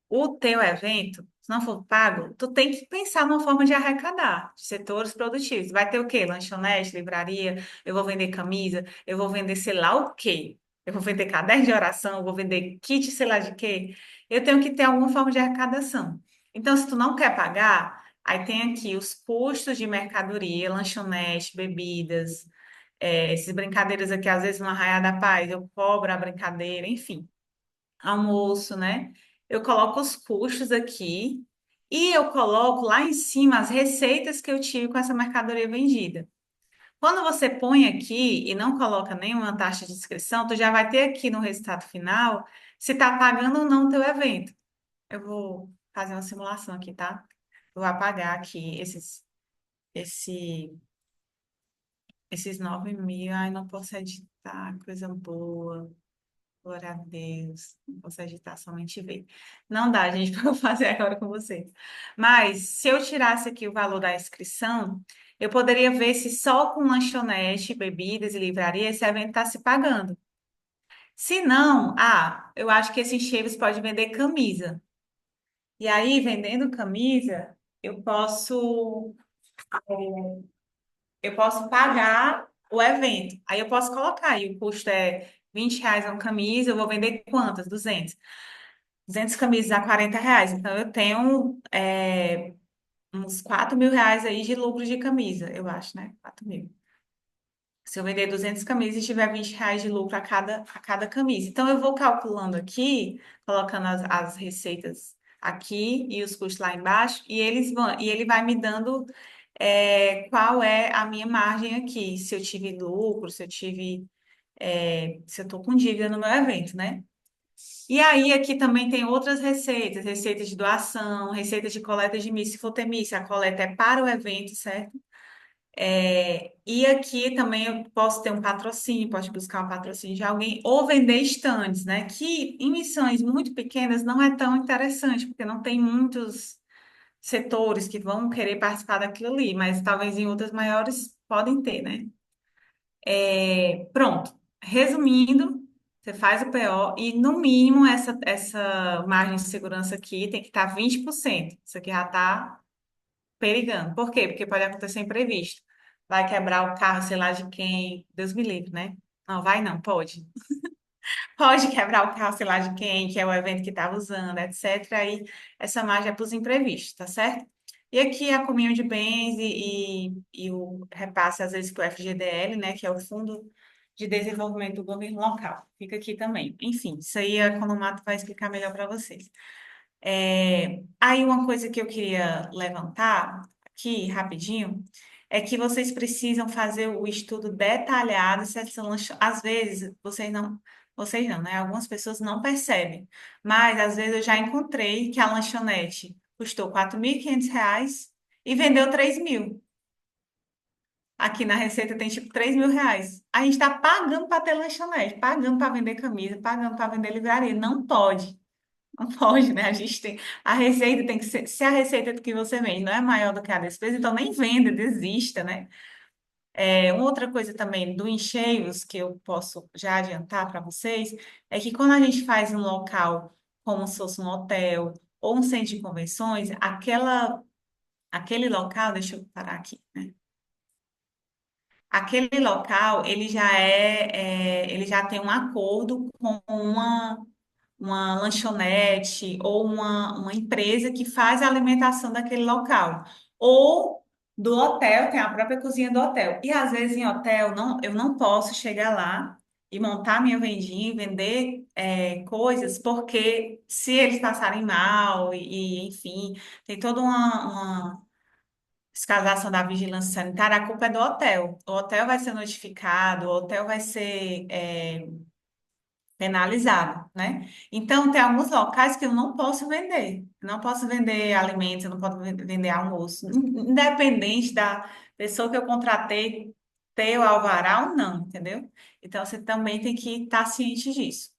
o teu evento, se não for pago, tu tem que pensar numa forma de arrecadar, de setores produtivos. Vai ter o quê? Lanchonete, livraria, eu vou vender camisa, eu vou vender sei lá o quê. Eu vou vender caderno de oração, eu vou vender kit sei lá de quê. Eu tenho que ter alguma forma de arrecadação. Então, se tu não quer pagar, aí tem aqui os custos de mercadoria, lanchonete, bebidas, essas brincadeiras aqui, às vezes no Arraial da Paz, eu cobro a brincadeira, enfim, almoço, né? Eu coloco os custos aqui e eu coloco lá em cima as receitas que eu tive com essa mercadoria vendida. Quando você põe aqui e não coloca nenhuma taxa de inscrição, tu já vai ter aqui no resultado final se está pagando ou não o teu evento. Eu vou fazer uma simulação aqui, tá? Eu vou apagar aqui esse, esses 9.000. Ai, não posso editar, coisa boa. Glória a Deus. Não posso editar, somente ver. Não dá, gente, para eu fazer agora com vocês. Mas, se eu tirasse aqui o valor da inscrição, eu poderia ver se só com lanchonete, bebidas e livraria esse evento está se pagando. Se não, eu acho que esses cheiros pode vender camisa. E aí, vendendo camisa, eu posso, eu posso pagar o evento. Aí eu posso colocar, aí o custo é R$ 20 uma camisa, eu vou vender quantas? 200 camisas a R$ 40. Então, eu tenho uns R$ 4.000 aí de lucro de camisa, eu acho, né? 4.000. Se eu vender 200 camisas e tiver R$ 20 de lucro a cada camisa. Então, eu vou calculando aqui, colocando as receitas aqui e os custos lá embaixo, e ele vai me dando qual é a minha margem aqui, se eu tive lucro, se eu estou com dívida no meu evento, né? E aí, aqui também tem outras receitas, receitas de doação, receitas de coleta de missa. Se for ter missa, a coleta é para o evento, certo? E aqui também eu posso ter um patrocínio, posso buscar um patrocínio de alguém, ou vender estandes, né? Que em missões muito pequenas não é tão interessante, porque não tem muitos setores que vão querer participar daquilo ali, mas talvez em outras maiores podem ter, né? Pronto. Resumindo, você faz o PO e, no mínimo, essa margem de segurança aqui tem que estar 20%. Isso aqui já está perigando. Por quê? Porque pode acontecer imprevisto. Vai quebrar o carro, sei lá de quem. Deus me livre, né? Não, vai não, pode. Pode quebrar o carro, sei lá de quem, que é o evento que estava usando, etc. Aí essa margem é para os imprevistos, tá certo? E aqui a comunhão de bens e o repasse, às vezes, para o FGDL, né, que é o Fundo de Desenvolvimento do Governo Local. Fica aqui também. Enfim, isso aí a Economato vai explicar melhor para vocês. Aí uma coisa que eu queria levantar aqui rapidinho é que vocês precisam fazer o estudo detalhado se essa às vezes vocês não, né? Algumas pessoas não percebem, mas às vezes eu já encontrei que a lanchonete custou R$ 4.500 e vendeu 3.000. Aqui na Receita tem tipo R$ 3.000. A gente está pagando para ter lanchonete, pagando para vender camisa, pagando para vender livraria. Não pode. Não pode, né? A receita tem que ser, se a receita que você vende não é maior do que a despesa, então nem venda, desista, né? Uma outra coisa também do encheios que eu posso já adiantar para vocês é que quando a gente faz um local como se fosse um hotel ou um centro de convenções, aquele local, deixa eu parar aqui, né? Aquele local, ele já tem um acordo com uma lanchonete ou uma empresa que faz a alimentação daquele local. Ou do hotel, tem a própria cozinha do hotel. E às vezes em hotel eu não posso chegar lá e montar minha vendinha e vender coisas, porque se eles passarem mal, enfim, tem toda fiscalização da vigilância sanitária, a culpa é do hotel. O hotel vai ser notificado, o hotel vai ser penalizado, né? Então, tem alguns locais que eu não posso vender. Não posso vender alimentos, eu não posso vender almoço. Independente da pessoa que eu contratei ter o alvará ou não, entendeu? Então, você também tem que estar ciente disso.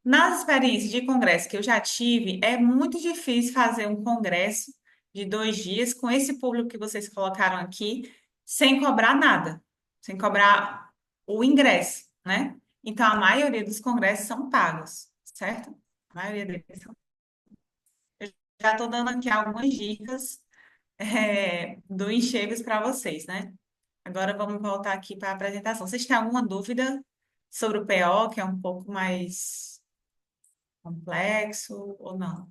Nas experiências de congresso que eu já tive, é muito difícil fazer um congresso de 2 dias com esse público que vocês colocaram aqui, sem cobrar nada, sem cobrar o ingresso, né? Então, a maioria dos congressos são pagos, certo? A maioria deles são. Eu já estou dando aqui algumas dicas, do Encheios para vocês, né? Agora vamos voltar aqui para a apresentação. Vocês têm alguma dúvida sobre o PO, que é um pouco mais complexo ou não?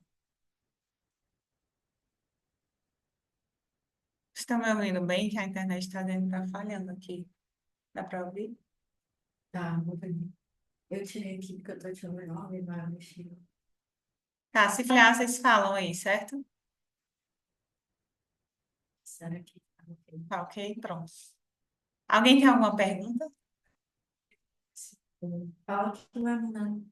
Estão me ouvindo bem? Que a internet está dizendo que está falhando aqui. Dá para ouvir? Tá, vou ver. Eu tirei aqui porque eu tô te ouvindo e vai mexer. Tá, se falhar, vocês falam aí, certo? Será que tá ok? Tá ok? Pronto. Alguém tem alguma pergunta? Fala que não é não.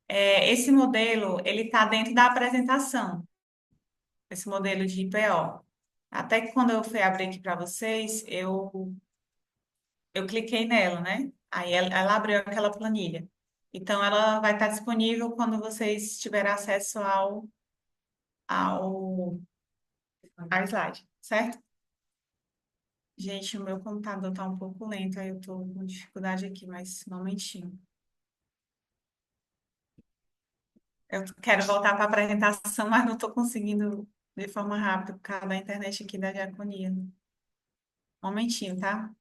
Esse modelo, ele está dentro da apresentação, esse modelo de IPO. Até que quando eu fui abrir aqui para vocês, eu cliquei nela, né? Aí ela abriu aquela planilha. Então, ela vai estar disponível quando vocês tiverem acesso ao, ao slide, certo? Gente, o meu computador está um pouco lento, aí eu estou com dificuldade aqui, mas um momentinho. Eu quero voltar para a apresentação, mas não estou conseguindo de forma rápida, por causa da internet aqui da diaconia. Um momentinho, tá?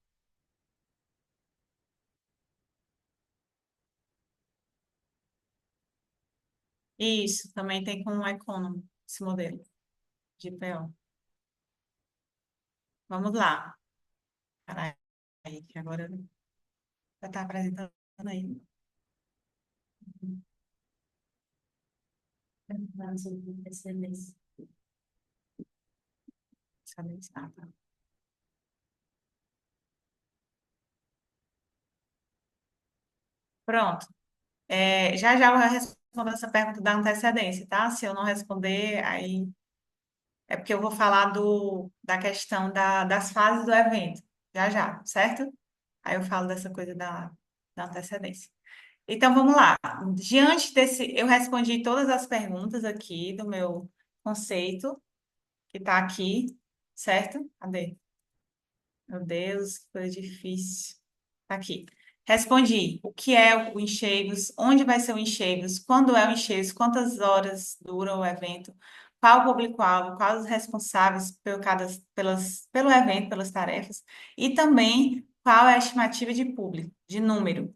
Isso, também tem com o Economy, esse modelo de IPO. Vamos lá. Peraí, que agora já está apresentando aí. Excelência. Excelência. Ah, tá. Pronto. Já já eu vou responder essa pergunta da antecedência, tá? Se eu não responder, aí é porque eu vou falar da questão das fases do evento, já já, certo? Aí eu falo dessa coisa da antecedência. Então, vamos lá. Diante desse, eu respondi todas as perguntas aqui do meu conceito, que está aqui, certo? Cadê? Meu Deus, que coisa difícil. Tá aqui. Respondi. O que é o Encheios? Onde vai ser o Encheios? Quando é o Encheios? Quantas horas dura o evento? Qual o público-alvo? Quais os responsáveis pelo evento, pelas tarefas? E também, qual é a estimativa de público, de número?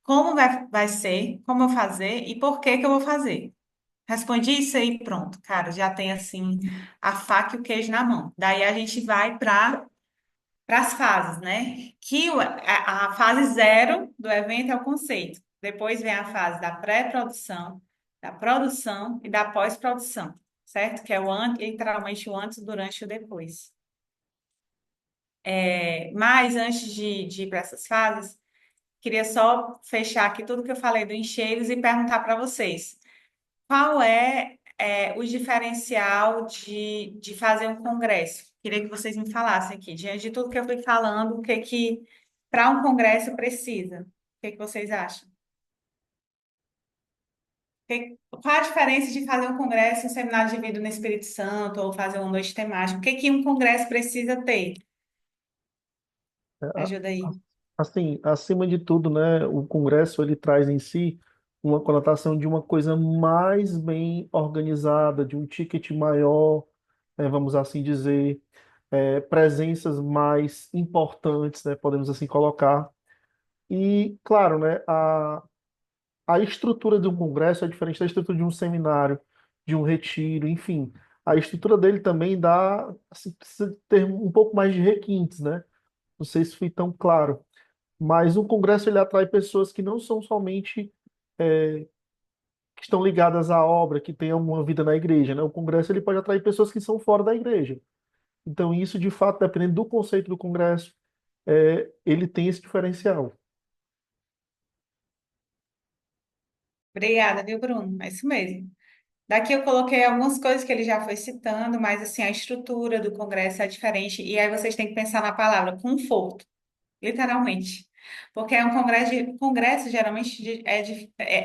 Como vai ser? Como eu fazer? E por que que eu vou fazer? Respondi isso aí, pronto. Cara, já tem, assim, a faca e o queijo na mão. Daí a gente vai para as fases, né? Que a fase zero do evento é o conceito. Depois vem a fase da pré-produção, da produção e da pós-produção, certo? Que é o antes, literalmente o antes, o durante e o depois. Mas antes de ir para essas fases, queria só fechar aqui tudo que eu falei do Encheios e perguntar para vocês. Qual é o diferencial de fazer um congresso? Queria que vocês me falassem aqui, diante de tudo que eu fui falando, o que para um congresso precisa? O que vocês acham? Qual a diferença de fazer um congresso, um seminário de vida no Espírito Santo, ou fazer uma noite temática? O que um congresso precisa ter? É, Ajuda aí. Assim, acima de tudo, né, o Congresso ele traz em si uma conotação de uma coisa mais bem organizada, de um ticket maior, vamos assim dizer, presenças mais importantes, né, podemos assim colocar. E, claro, né, a estrutura de um congresso é diferente da estrutura de um seminário, de um retiro, enfim. A estrutura dele também dá, assim, precisa ter um pouco mais de requintes, né? Não sei se fui tão claro. Mas o congresso ele atrai pessoas que não são somente que estão ligadas à obra, que têm alguma vida na igreja, né? O congresso ele pode atrair pessoas que são fora da igreja. Então, isso, de fato, dependendo do conceito do congresso, ele tem esse diferencial. Obrigada, viu, Bruno? É isso mesmo. Daqui eu coloquei algumas coisas que ele já foi citando, mas assim, a estrutura do Congresso é diferente. E aí vocês têm que pensar na palavra conforto, literalmente. Porque é um congresso geralmente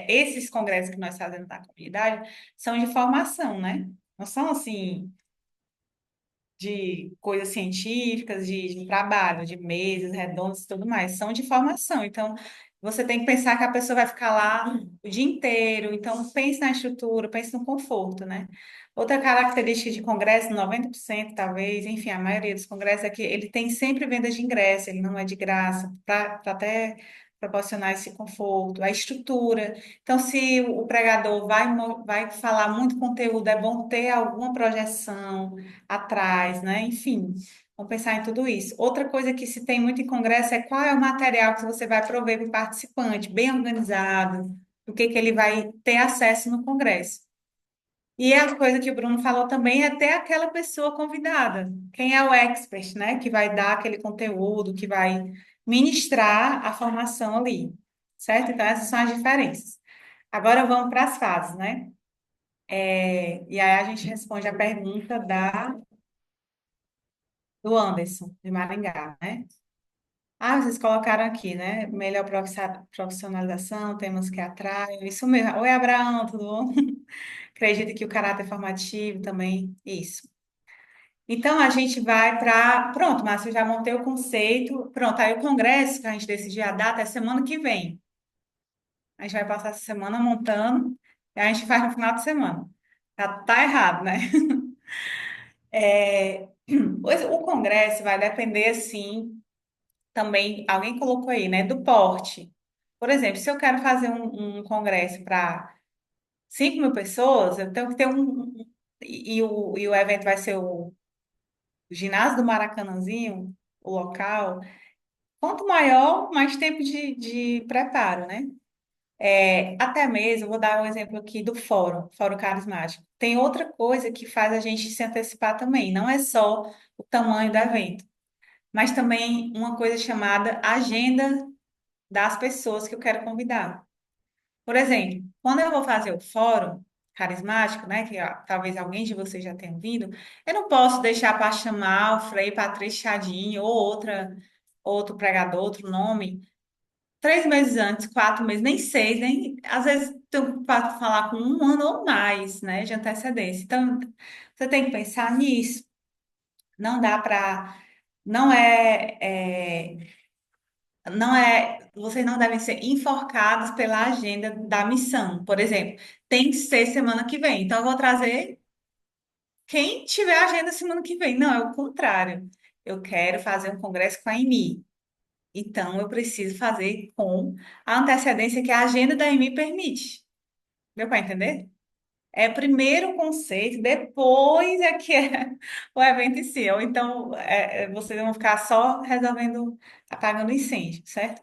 esses congressos que nós fazemos na comunidade são de formação, né? Não são assim de coisas científicas, de trabalho, de mesas redondas e tudo mais, são de formação. Então, você tem que pensar que a pessoa vai ficar lá o dia inteiro. Então, pense na estrutura, pense no conforto, né? Outra característica de congresso, 90% talvez, enfim, a maioria dos congressos é que ele tem sempre venda de ingresso, ele não é de graça, para até proporcionar esse conforto, a estrutura. Então, se o pregador vai falar muito conteúdo, é bom ter alguma projeção atrás, né? Enfim, vamos pensar em tudo isso. Outra coisa que se tem muito em congresso é qual é o material que você vai prover para o participante, bem organizado, o que que ele vai ter acesso no congresso. E a coisa que o Bruno falou também é ter aquela pessoa convidada. Quem é o expert, né? Que vai dar aquele conteúdo, que vai ministrar a formação ali, certo? Então, essas são as diferenças. Agora vamos para as fases, né? E aí a gente responde a pergunta do Anderson, de Maringá, né? Ah, vocês colocaram aqui, né? Melhor profissionalização, temas que atraem, isso mesmo. Oi, Abraão, tudo bom? Acredito que o caráter formativo também, isso. Então, a gente vai para. Pronto, Márcio, eu já montei o conceito. Pronto, aí o congresso, que a gente decidiu a data, é semana que vem. A gente vai passar essa semana montando, e a gente faz no final de semana. Tá errado, né? O congresso vai depender, assim, também, alguém colocou aí, né, do porte. Por exemplo, se eu quero fazer um congresso para 5 mil pessoas, eu tenho que ter e o evento vai ser o ginásio do Maracanãzinho, o local. Quanto maior, mais tempo de preparo, né? Até mesmo, vou dar um exemplo aqui do Fórum Carismático. Tem outra coisa que faz a gente se antecipar também, não é só o tamanho do evento, mas também uma coisa chamada agenda das pessoas que eu quero convidar. Por exemplo, quando eu vou fazer o fórum carismático, né, que talvez alguém de vocês já tenha vindo, eu não posso deixar para chamar o Frei Patrício Chadinho ou outro pregador, outro nome, 3 meses antes, 4 meses, nem 6, nem às vezes tenho para falar com um ano ou mais, né, de antecedência. Então, você tem que pensar nisso. Não dá para, não vocês não devem ser enforcados pela agenda da missão. Por exemplo, tem que ser semana que vem. Então, eu vou trazer quem tiver agenda semana que vem. Não, é o contrário. Eu quero fazer um congresso com a EMI. Então, eu preciso fazer com a antecedência que a agenda da EMI permite. Deu para entender? É primeiro o conceito, depois é que é o evento em si. Ou então, vocês vão ficar só resolvendo, apagando incêndio, certo?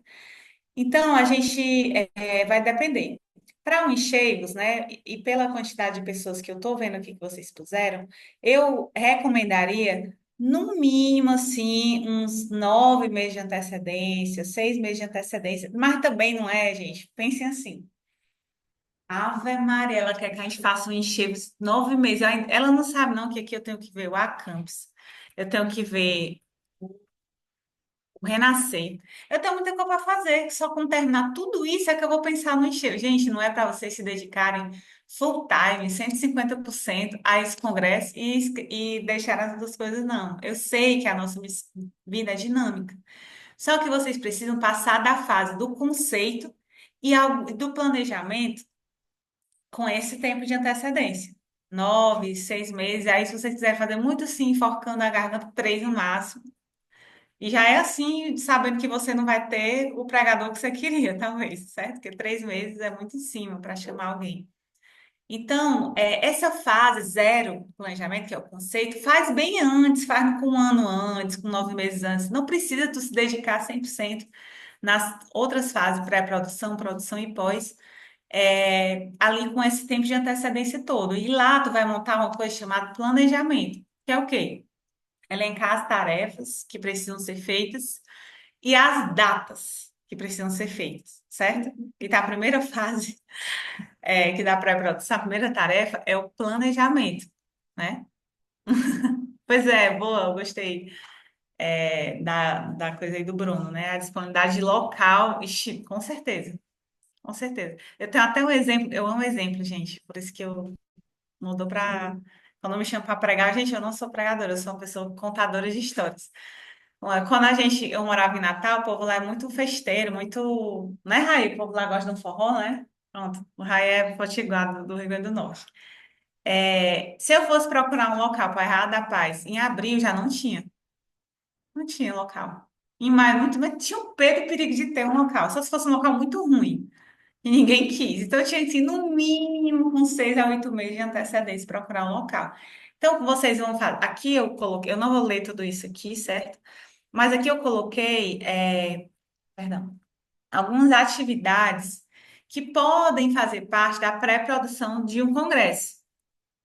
Então, a gente vai depender. Para o encheios, né, e pela quantidade de pessoas que eu estou vendo aqui que vocês puseram, eu recomendaria, no mínimo, assim, uns 9 meses de antecedência, 6 meses de antecedência, mas também não é, gente. Pensem assim. Ave Maria, ela quer que a gente faça um enxergo 9 meses. Ela não sabe, não, que aqui eu tenho que ver o Acampus. Eu tenho que ver o Renascer. Eu tenho muita coisa para fazer. Só com terminar tudo isso é que eu vou pensar no enxergo. Gente, não é para vocês se dedicarem full time, 150% a esse congresso e deixar as outras coisas, não. Eu sei que a nossa vida é dinâmica. Só que vocês precisam passar da fase do conceito do planejamento com esse tempo de antecedência. 9, 6 meses. Aí, se você quiser fazer muito sim, enforcando a garganta, 3 no máximo. E já é assim, sabendo que você não vai ter o pregador que você queria, talvez, certo? Porque 3 meses é muito em cima para chamar alguém. Então, essa fase zero do planejamento, que é o conceito, faz bem antes, faz com um ano antes, com 9 meses antes. Não precisa tu se dedicar 100% nas outras fases, pré-produção, produção e pós, ali com esse tempo de antecedência todo. E lá tu vai montar uma coisa chamada planejamento, que é o quê? Elencar as tarefas que precisam ser feitas e as datas que precisam ser feitas, certo? Então, a primeira fase que dá pré-produção, a primeira tarefa é o planejamento, né? Pois é, boa, eu gostei da coisa aí do Bruno, né? A disponibilidade de local, ixi, com certeza, com certeza. Eu tenho até um exemplo, eu amo exemplo, gente, por isso que eu mudou para. Quando me chamam para pregar, gente, eu não sou pregadora, eu sou uma pessoa contadora de histórias. Quando eu morava em Natal, o povo lá é muito festeiro, muito. Né, Raí? O povo lá gosta de um forró, né? Pronto, o Raí é potiguar do Rio Grande do Norte. Se eu fosse procurar um local para Errado da Paz, em abril já não tinha. Não tinha local. Em maio, muito, mas tinha um perigo de ter um local. Só se fosse um local muito ruim. E ninguém quis. Então, eu tinha que, no mínimo, com 6 a 8 meses de antecedência, procurar um local. Então, o que vocês vão fazer? Aqui eu coloquei, eu não vou ler tudo isso aqui, certo? Mas aqui eu coloquei, perdão, algumas atividades que podem fazer parte da pré-produção de um congresso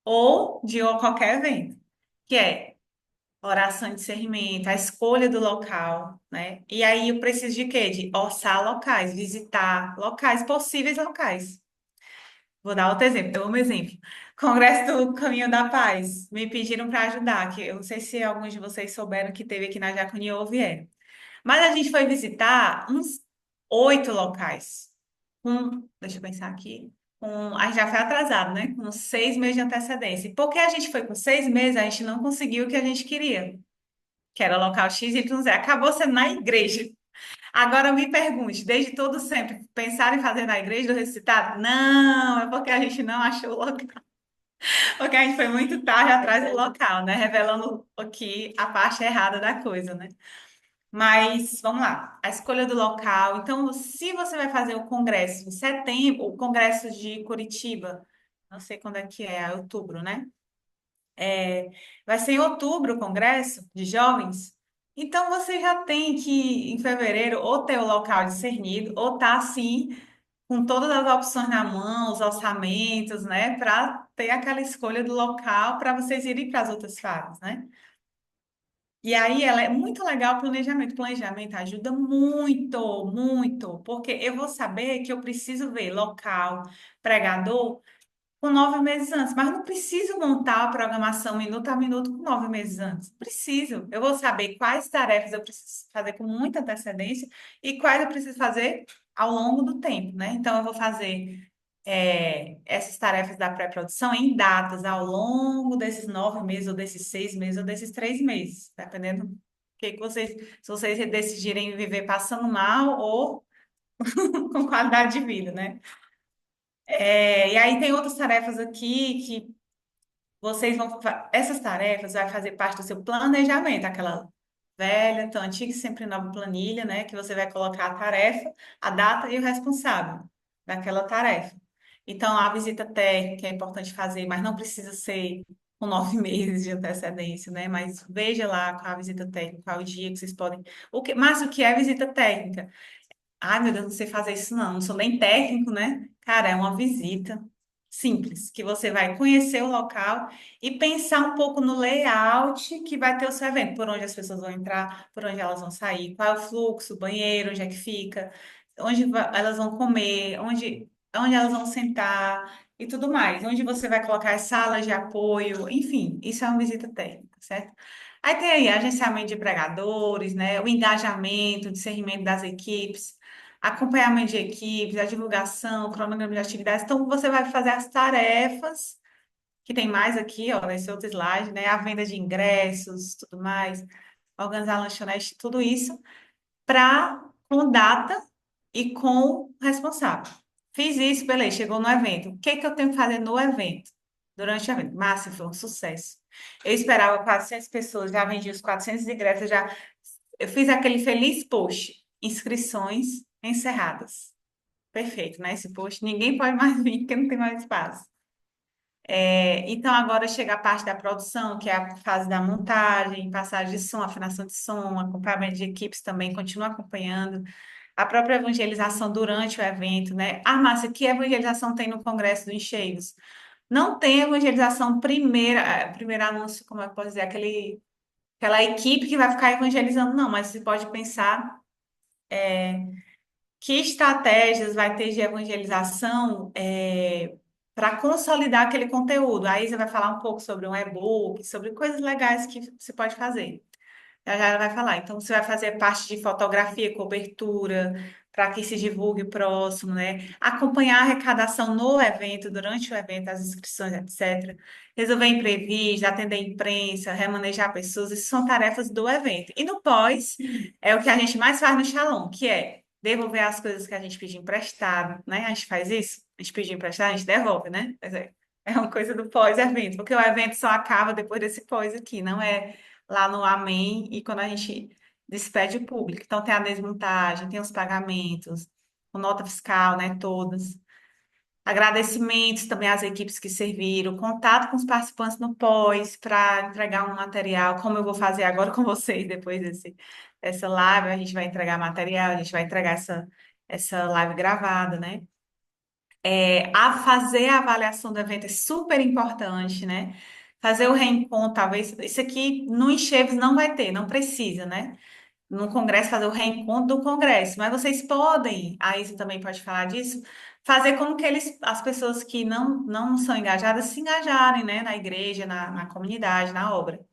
ou de qualquer evento, que é oração de discernimento, a escolha do local, né? E aí eu preciso de quê? De orçar locais, visitar locais, possíveis locais. Vou dar outro exemplo, eu amo exemplo. Congresso do Caminho da Paz, me pediram para ajudar, que eu não sei se alguns de vocês souberam que teve aqui na Jacuniô ou vieram. Mas a gente foi visitar uns 8 locais. Deixa eu pensar aqui. A gente já foi atrasado, né? Com 6 meses de antecedência. E porque a gente foi com 6 meses, a gente não conseguiu o que a gente queria, que era o local X, Y, Z. Acabou sendo na igreja. Agora me pergunte, desde todo sempre, pensaram em fazer na igreja do ressuscitado? Não, é porque a gente não achou o local. Porque a gente foi muito tarde atrás do local, né? Revelando aqui a parte errada da coisa, né? Mas vamos lá, a escolha do local. Então, se você vai fazer o congresso em setembro, o congresso de Curitiba, não sei quando é outubro, né? É, vai ser em outubro o congresso de jovens. Então, você já tem que, em fevereiro, ou ter o local discernido, ou tá assim, com todas as opções na mão, os orçamentos, né? Para ter aquela escolha do local para vocês irem para as outras fases, né? E aí ela é muito legal o planejamento. O planejamento ajuda muito, muito, porque eu vou saber que eu preciso ver local, pregador com 9 meses antes, mas não preciso montar a programação minuto a minuto com 9 meses antes. Preciso. Eu vou saber quais tarefas eu preciso fazer com muita antecedência e quais eu preciso fazer ao longo do tempo, né? Então eu vou fazer essas tarefas da pré-produção em datas ao longo desses 9 meses, ou desses 6 meses, ou desses 3 meses, dependendo do que vocês, se vocês decidirem viver passando mal ou com qualidade de vida, né? E aí tem outras tarefas aqui que vocês vão. Essas tarefas vai fazer parte do seu planejamento, aquela velha, tão antiga e sempre nova planilha, né? Que você vai colocar a tarefa, a data e o responsável daquela tarefa. Então, a visita técnica é importante fazer, mas não precisa ser com 9 meses de antecedência, né? Mas veja lá qual a visita técnica, qual o dia que vocês podem. Mas o que é visita técnica? Ai, meu Deus, não sei fazer isso não sou nem técnico, né? Cara, é uma visita simples, que você vai conhecer o local e pensar um pouco no layout que vai ter o seu evento, por onde as pessoas vão entrar, por onde elas vão sair, qual é o fluxo, o banheiro, onde é que fica, onde elas vão comer, onde elas vão sentar e tudo mais, onde você vai colocar as salas de apoio, enfim, isso é uma visita técnica, certo? Aí tem aí agenciamento de pregadores, né? O engajamento, o discernimento das equipes, acompanhamento de equipes, a divulgação, o cronograma de atividades. Então, você vai fazer as tarefas, que tem mais aqui, ó, nesse outro slide, né? A venda de ingressos, tudo mais, organizar a lanchonete, tudo isso, com data e com responsável. Fiz isso, beleza, chegou no evento. O que que eu tenho que fazer no evento? Durante o evento. Massa, foi um sucesso. Eu esperava 400 pessoas, já vendi os 400 ingressos, eu fiz aquele feliz post, inscrições encerradas. Perfeito, né? Esse post, ninguém pode mais vir porque não tem mais espaço. Então, agora chega a parte da produção, que é a fase da montagem, passagem de som, afinação de som, acompanhamento de equipes também, continua acompanhando. a própria evangelização durante o evento, né? Ah, Márcia, que evangelização tem no Congresso do Encheios? Não tem evangelização primeiro anúncio, como é que eu posso dizer, aquela equipe que vai ficar evangelizando, não, mas você pode pensar que estratégias vai ter de evangelização para consolidar aquele conteúdo. Aí você vai falar um pouco sobre um e-book, sobre coisas legais que você pode fazer. Já já ela vai falar. Então, você vai fazer parte de fotografia, cobertura, para que se divulgue próximo, né? Acompanhar a arrecadação no evento, durante o evento, as inscrições, etc. Resolver imprevistos, atender a imprensa, remanejar pessoas, isso são tarefas do evento. E no pós, é o que a gente mais faz no Shalom, que é devolver as coisas que a gente pediu emprestado, né? A gente faz isso, a gente pediu emprestado, a gente devolve, né? Quer dizer, é uma coisa do pós-evento, porque o evento só acaba depois desse pós aqui, não é lá no Amém e quando a gente despede o público. Então, tem a desmontagem, tem os pagamentos, com nota fiscal, né, todas. Agradecimentos também às equipes que serviram, contato com os participantes no pós para entregar um material, como eu vou fazer agora com vocês, depois dessa live, a gente vai entregar material, a gente vai entregar essa live gravada, né? A fazer a avaliação do evento é super importante, né? Fazer o reencontro, talvez, isso aqui no Encheves não vai ter, não precisa, né? No Congresso, fazer o reencontro do Congresso, mas vocês podem, a Isa também pode falar disso, fazer como que as pessoas que não são engajadas se engajarem, né? Na igreja, na comunidade, na obra.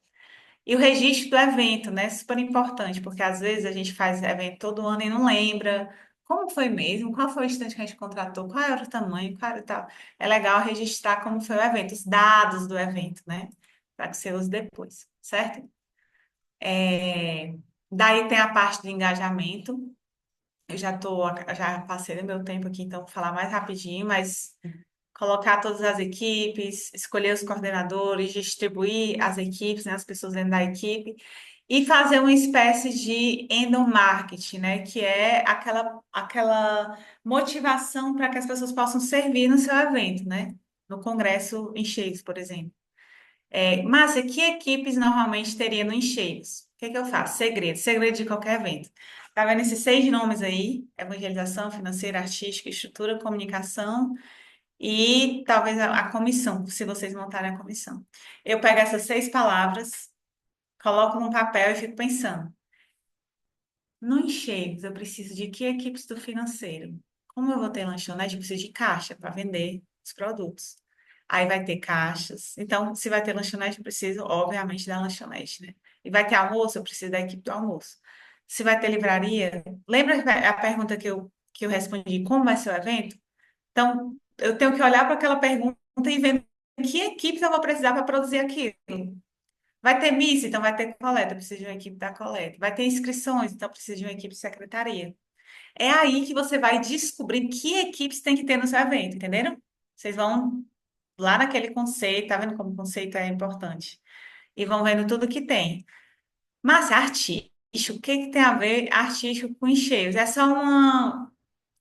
E o registro do evento, né? Super importante, porque às vezes a gente faz evento todo ano e não lembra como foi mesmo, qual foi o estande que a gente contratou, qual era o tamanho, qual era o tal. É legal registrar como foi o evento, os dados do evento, né? Para que você use depois, certo? É, Daí tem a parte de engajamento. Já passei do meu tempo aqui, então vou falar mais rapidinho, mas colocar todas as equipes, escolher os coordenadores, distribuir as equipes, né, as pessoas dentro da equipe, e fazer uma espécie de endomarketing, né, que é aquela motivação para que as pessoas possam servir no seu evento, né, no Congresso Encheios, por exemplo. Márcia, que equipes normalmente teria no Encheios? O que que eu faço? Segredo de qualquer evento. Tá vendo esses 6 nomes aí? Evangelização, financeira, artística, estrutura, comunicação e talvez a comissão, se vocês montarem a comissão. Eu pego essas 6 palavras, coloco num papel e fico pensando. No Encheios, eu preciso de que equipes do financeiro? Como eu vou ter lanchonete, eu preciso de caixa para vender os produtos. Aí vai ter caixas. Então, se vai ter lanchonete, eu preciso, obviamente, da lanchonete, né? E vai ter almoço, eu preciso da equipe do almoço. Se vai ter livraria, lembra a pergunta que eu respondi, como vai ser o evento? Então, eu tenho que olhar para aquela pergunta e ver que equipes eu vou precisar para produzir aquilo. Vai ter missa, então vai ter coleta, eu preciso de uma equipe da coleta. Vai ter inscrições, então eu preciso de uma equipe de secretaria. É aí que você vai descobrir que equipes tem que ter no seu evento, entenderam? Vocês vão lá naquele conceito, tá vendo como o conceito é importante? E vão vendo tudo que tem. Mas artístico, o que que tem a ver artístico com encheios? É só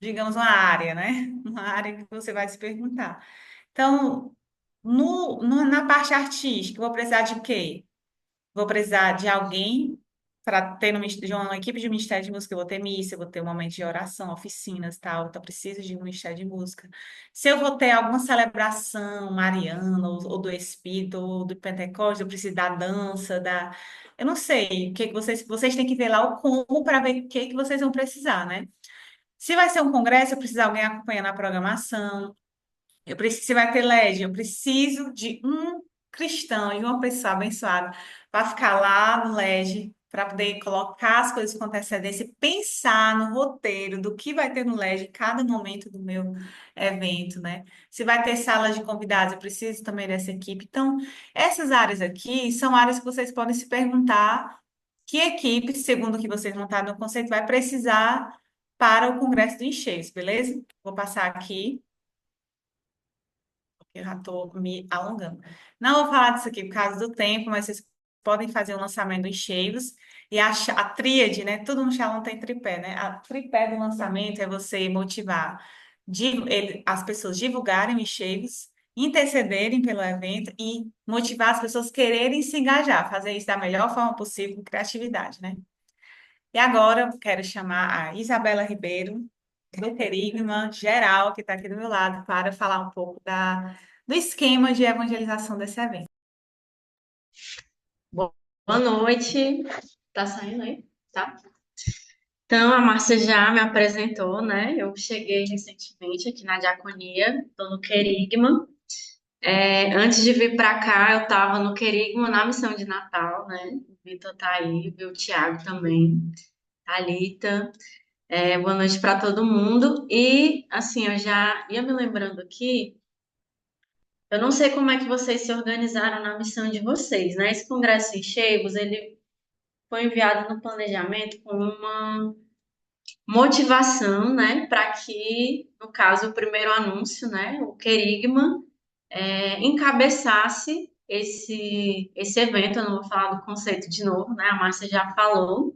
digamos, uma área, né? Uma área que você vai se perguntar. Então, na parte artística, eu vou precisar de quê? Vou precisar de alguém para ter de uma equipe de Ministério de Música, eu vou ter missa, eu vou ter um momento de oração, oficinas, tal, então preciso de um Ministério de Música. Se eu vou ter alguma celebração mariana, ou do Espírito, ou do Pentecostes, eu preciso da dança, Eu não sei, o que que vocês têm que ver lá o como para ver o que que vocês vão precisar, né? Se vai ser um congresso, eu preciso de alguém acompanhando a programação. Se vai ter LED, eu preciso de um cristão e uma pessoa abençoada para ficar lá no LED, para poder colocar as coisas com antecedência, e pensar no roteiro do que vai ter no LED em cada momento do meu evento, né? Se vai ter sala de convidados, eu preciso também dessa equipe. Então, essas áreas aqui são áreas que vocês podem se perguntar que equipe, segundo o que vocês montaram no conceito, vai precisar para o Congresso do Encheios, beleza? Vou passar aqui. Eu já estou me alongando. Não vou falar disso aqui por causa do tempo, mas vocês podem fazer o lançamento dos cheios e a tríade, né? Tudo no Shalom tem tripé, né? A tripé do lançamento é você motivar as pessoas divulgarem os cheios, intercederem pelo evento e motivar as pessoas quererem se engajar, fazer isso da melhor forma possível, com criatividade, né? E agora eu quero chamar a Isabela Ribeiro, do Querigma Geral, que está aqui do meu lado, para falar um pouco do esquema de evangelização desse evento. Boa noite. Tá saindo aí? Tá? Então, a Márcia já me apresentou, né? Eu cheguei recentemente aqui na Diaconia, estou no Querigma. Antes de vir para cá, eu estava no Querigma na missão de Natal, né? O Vitor tá aí, viu? O Thiago também, Thalita. Boa noite para todo mundo. E, assim, eu já ia me lembrando aqui, eu não sei como é que vocês se organizaram na missão de vocês, né? Esse congresso em Chegos, ele foi enviado no planejamento com uma motivação, né, para que, no caso, o primeiro anúncio, né, o Querigma, encabeçasse esse evento. Eu não vou falar do conceito de novo, né, a Márcia já falou,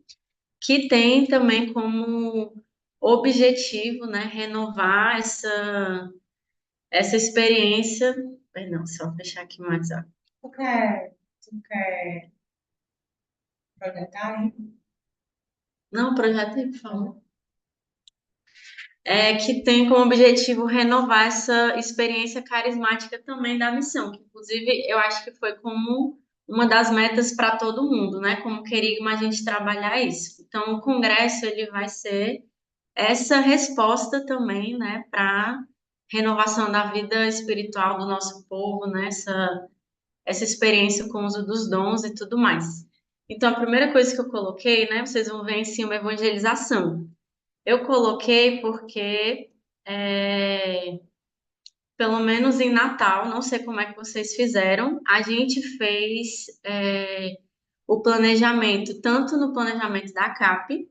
que tem também como objetivo, né, renovar essa experiência. Perdão, só fechar aqui o WhatsApp. Tu quer projetar aí? Não, projeto aí, por favor. Que tem como objetivo renovar essa experiência carismática também da missão, que inclusive eu acho que foi como uma das metas para todo mundo, né? Como querigma a gente trabalhar isso. Então, o congresso ele vai ser essa resposta também, né, para renovação da vida espiritual do nosso povo, né? Essa experiência com o uso dos dons e tudo mais. Então, a primeira coisa que eu coloquei, né, vocês vão ver em cima, evangelização. Eu coloquei porque, pelo menos em Natal, não sei como é que vocês fizeram, a gente fez o planejamento, tanto no planejamento da CAP,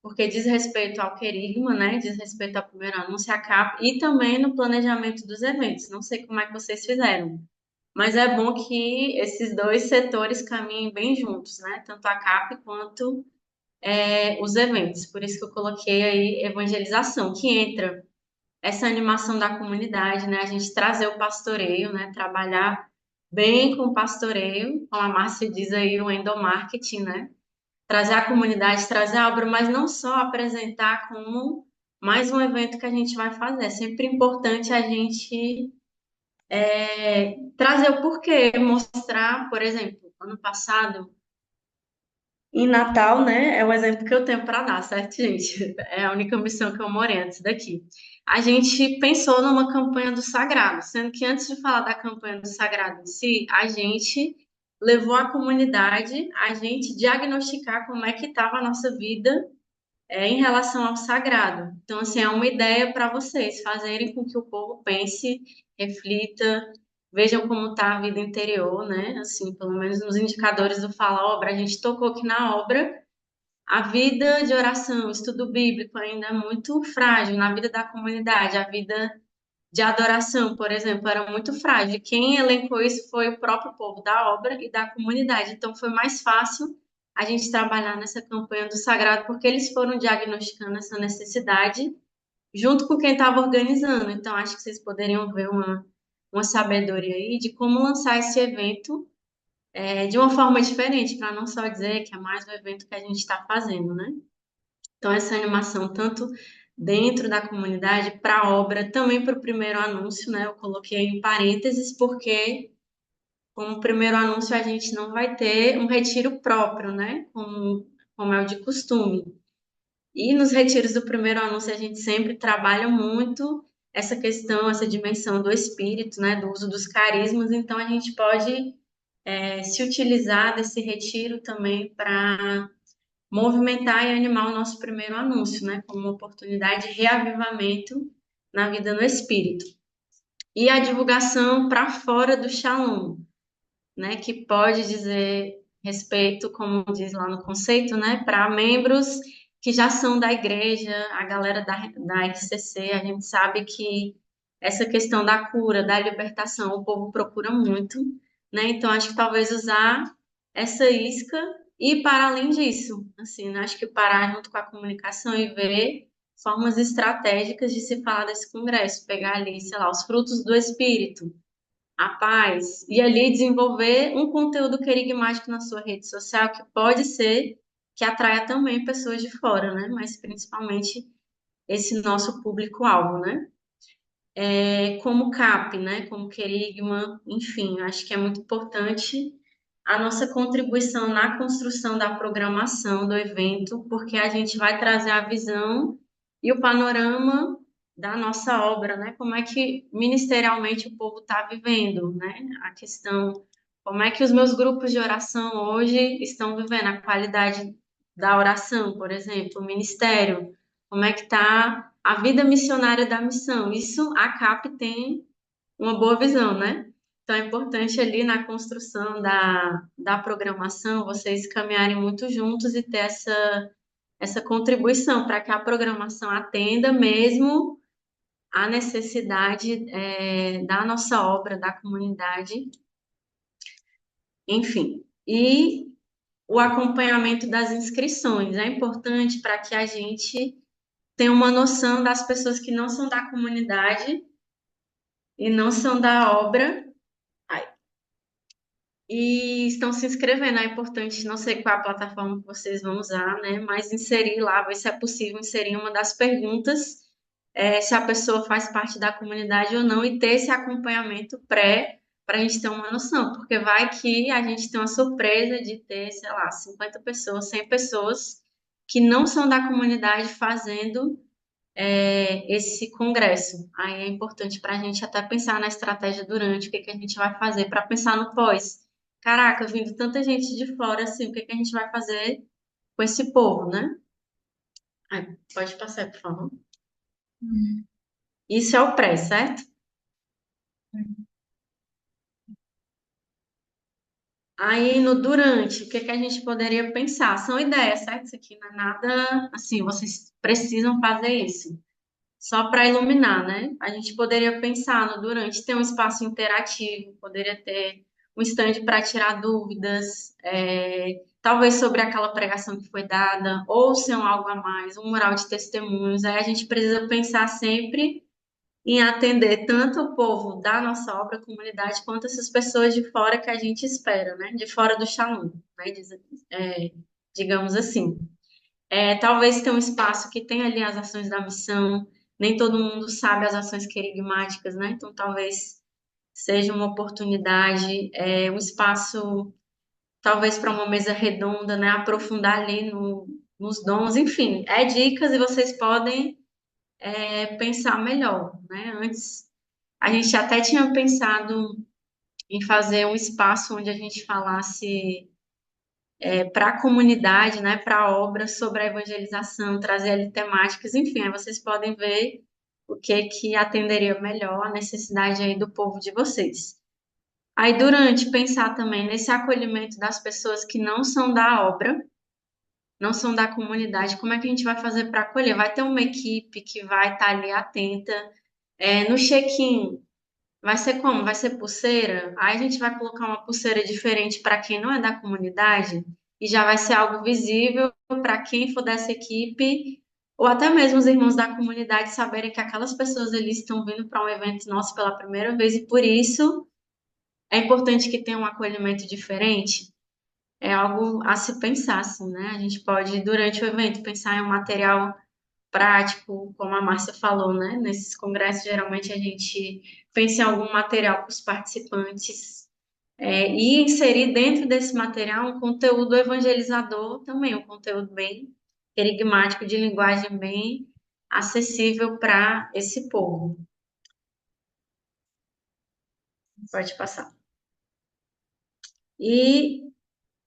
porque diz respeito ao querigma, né? Diz respeito ao primeiro anúncio, à CAP, e também no planejamento dos eventos. Não sei como é que vocês fizeram, mas é bom que esses dois setores caminhem bem juntos, né? Tanto a CAP quanto os eventos. Por isso que eu coloquei aí evangelização, que entra essa animação da comunidade, né? A gente trazer o pastoreio, né? Trabalhar bem com o pastoreio, como a Márcia diz aí, o endomarketing, né? Trazer a comunidade, trazer a obra, mas não só apresentar como mais um evento que a gente vai fazer. É sempre importante a gente trazer o porquê, mostrar, por exemplo, ano passado em Natal, né? É o exemplo que eu tenho para dar, certo, gente? É a única missão que eu morei antes daqui. A gente pensou numa campanha do Sagrado, sendo que antes de falar da campanha do Sagrado em si, a gente levou a comunidade a gente diagnosticar como é que estava a nossa vida em relação ao sagrado. Então, assim, é uma ideia para vocês fazerem com que o povo pense, reflita, vejam como está a vida interior, né? Assim, pelo menos nos indicadores do Fala Obra, a gente tocou que na obra a vida de oração, estudo bíblico ainda é muito frágil na vida da comunidade, a vida de adoração, por exemplo, era muito frágil. Quem elencou isso foi o próprio povo da obra e da comunidade. Então, foi mais fácil a gente trabalhar nessa campanha do Sagrado, porque eles foram diagnosticando essa necessidade junto com quem estava organizando. Então, acho que vocês poderiam ver uma sabedoria aí de como lançar esse evento de uma forma diferente, para não só dizer que é mais um evento que a gente está fazendo, né? Então, essa animação, tanto dentro da comunidade, para a obra, também para o primeiro anúncio, né? Eu coloquei em parênteses, porque, como primeiro anúncio, a gente não vai ter um retiro próprio, né? Como é o de costume. E nos retiros do primeiro anúncio, a gente sempre trabalha muito essa questão, essa dimensão do espírito, né? Do uso dos carismas. Então, a gente pode se utilizar desse retiro também para movimentar e animar o nosso primeiro anúncio, né, como uma oportunidade de reavivamento na vida no espírito. E a divulgação para fora do Shalom, né, que pode dizer respeito, como diz lá no conceito, né, para membros que já são da igreja, a galera da RCC, a gente sabe que essa questão da cura, da libertação, o povo procura muito, né, então acho que talvez usar essa isca e para além disso, assim, né, acho que parar junto com a comunicação e ver formas estratégicas de se falar desse congresso, pegar ali, sei lá, os frutos do Espírito, a paz, e ali desenvolver um conteúdo querigmático na sua rede social que pode ser que atraia também pessoas de fora, né? Mas principalmente esse nosso público-alvo, né? Como CAP, né? Como querigma, enfim, acho que é muito importante a nossa contribuição na construção da programação do evento, porque a gente vai trazer a visão e o panorama da nossa obra, né? Como é que ministerialmente o povo está vivendo, né? A questão, como é que os meus grupos de oração hoje estão vivendo a qualidade da oração, por exemplo, o ministério, como é que está a vida missionária da missão. Isso a CAP tem uma boa visão, né? Então é importante ali na construção da programação vocês caminharem muito juntos e ter essa contribuição para que a programação atenda mesmo a necessidade da nossa obra, da comunidade, enfim. E o acompanhamento das inscrições é importante para que a gente tenha uma noção das pessoas que não são da comunidade e não são da obra e estão se inscrevendo. É importante, não sei qual a plataforma que vocês vão usar, né? Mas inserir lá, ver se é possível inserir uma das perguntas, se a pessoa faz parte da comunidade ou não, e ter esse acompanhamento pré, para a gente ter uma noção, porque vai que a gente tem uma surpresa de ter, sei lá, 50 pessoas, 100 pessoas que não são da comunidade fazendo esse congresso. Aí é importante para a gente até pensar na estratégia durante, o que que a gente vai fazer para pensar no pós. Caraca, vindo tanta gente de fora, assim, o que que a gente vai fazer com esse povo, né? Aí, pode passar, por favor. Isso é o pré, certo? Aí no durante, o que que a gente poderia pensar? São ideias, certo? Isso aqui não é nada assim, vocês precisam fazer isso. Só para iluminar, né? A gente poderia pensar no durante, ter um espaço interativo, poderia ter um stand para tirar dúvidas, talvez sobre aquela pregação que foi dada, ou se é um algo a mais, um mural de testemunhos. Aí a gente precisa pensar sempre em atender tanto o povo da nossa obra, comunidade, quanto essas pessoas de fora que a gente espera, né? De fora do Shalom, né? Digamos assim. Talvez tenha um espaço que tenha ali as ações da missão, nem todo mundo sabe as ações querigmáticas, né? Então, talvez seja uma oportunidade, um espaço, talvez para uma mesa redonda, né? Aprofundar ali nos dons, enfim, dicas e vocês podem pensar melhor, né? Antes, a gente até tinha pensado em fazer um espaço onde a gente falasse para a comunidade, né, para a obra, sobre a evangelização, trazer ali temáticas, enfim, aí vocês podem ver o que atenderia melhor a necessidade aí do povo de vocês. Aí, durante, pensar também nesse acolhimento das pessoas que não são da obra, não são da comunidade, como é que a gente vai fazer para acolher? Vai ter uma equipe que vai estar ali atenta, no check-in, vai ser como? Vai ser pulseira? Aí a gente vai colocar uma pulseira diferente para quem não é da comunidade e já vai ser algo visível para quem for dessa equipe ou até mesmo os irmãos da comunidade saberem que aquelas pessoas ali estão vindo para um evento nosso pela primeira vez e por isso é importante que tenha um acolhimento diferente. É algo a se pensar, assim, né? A gente pode, durante o evento, pensar em um material prático, como a Márcia falou, né? Nesses congressos, geralmente a gente pensa em algum material para os participantes e inserir dentro desse material um conteúdo evangelizador também, um conteúdo bem enigmático, de linguagem bem acessível para esse povo. Pode passar. E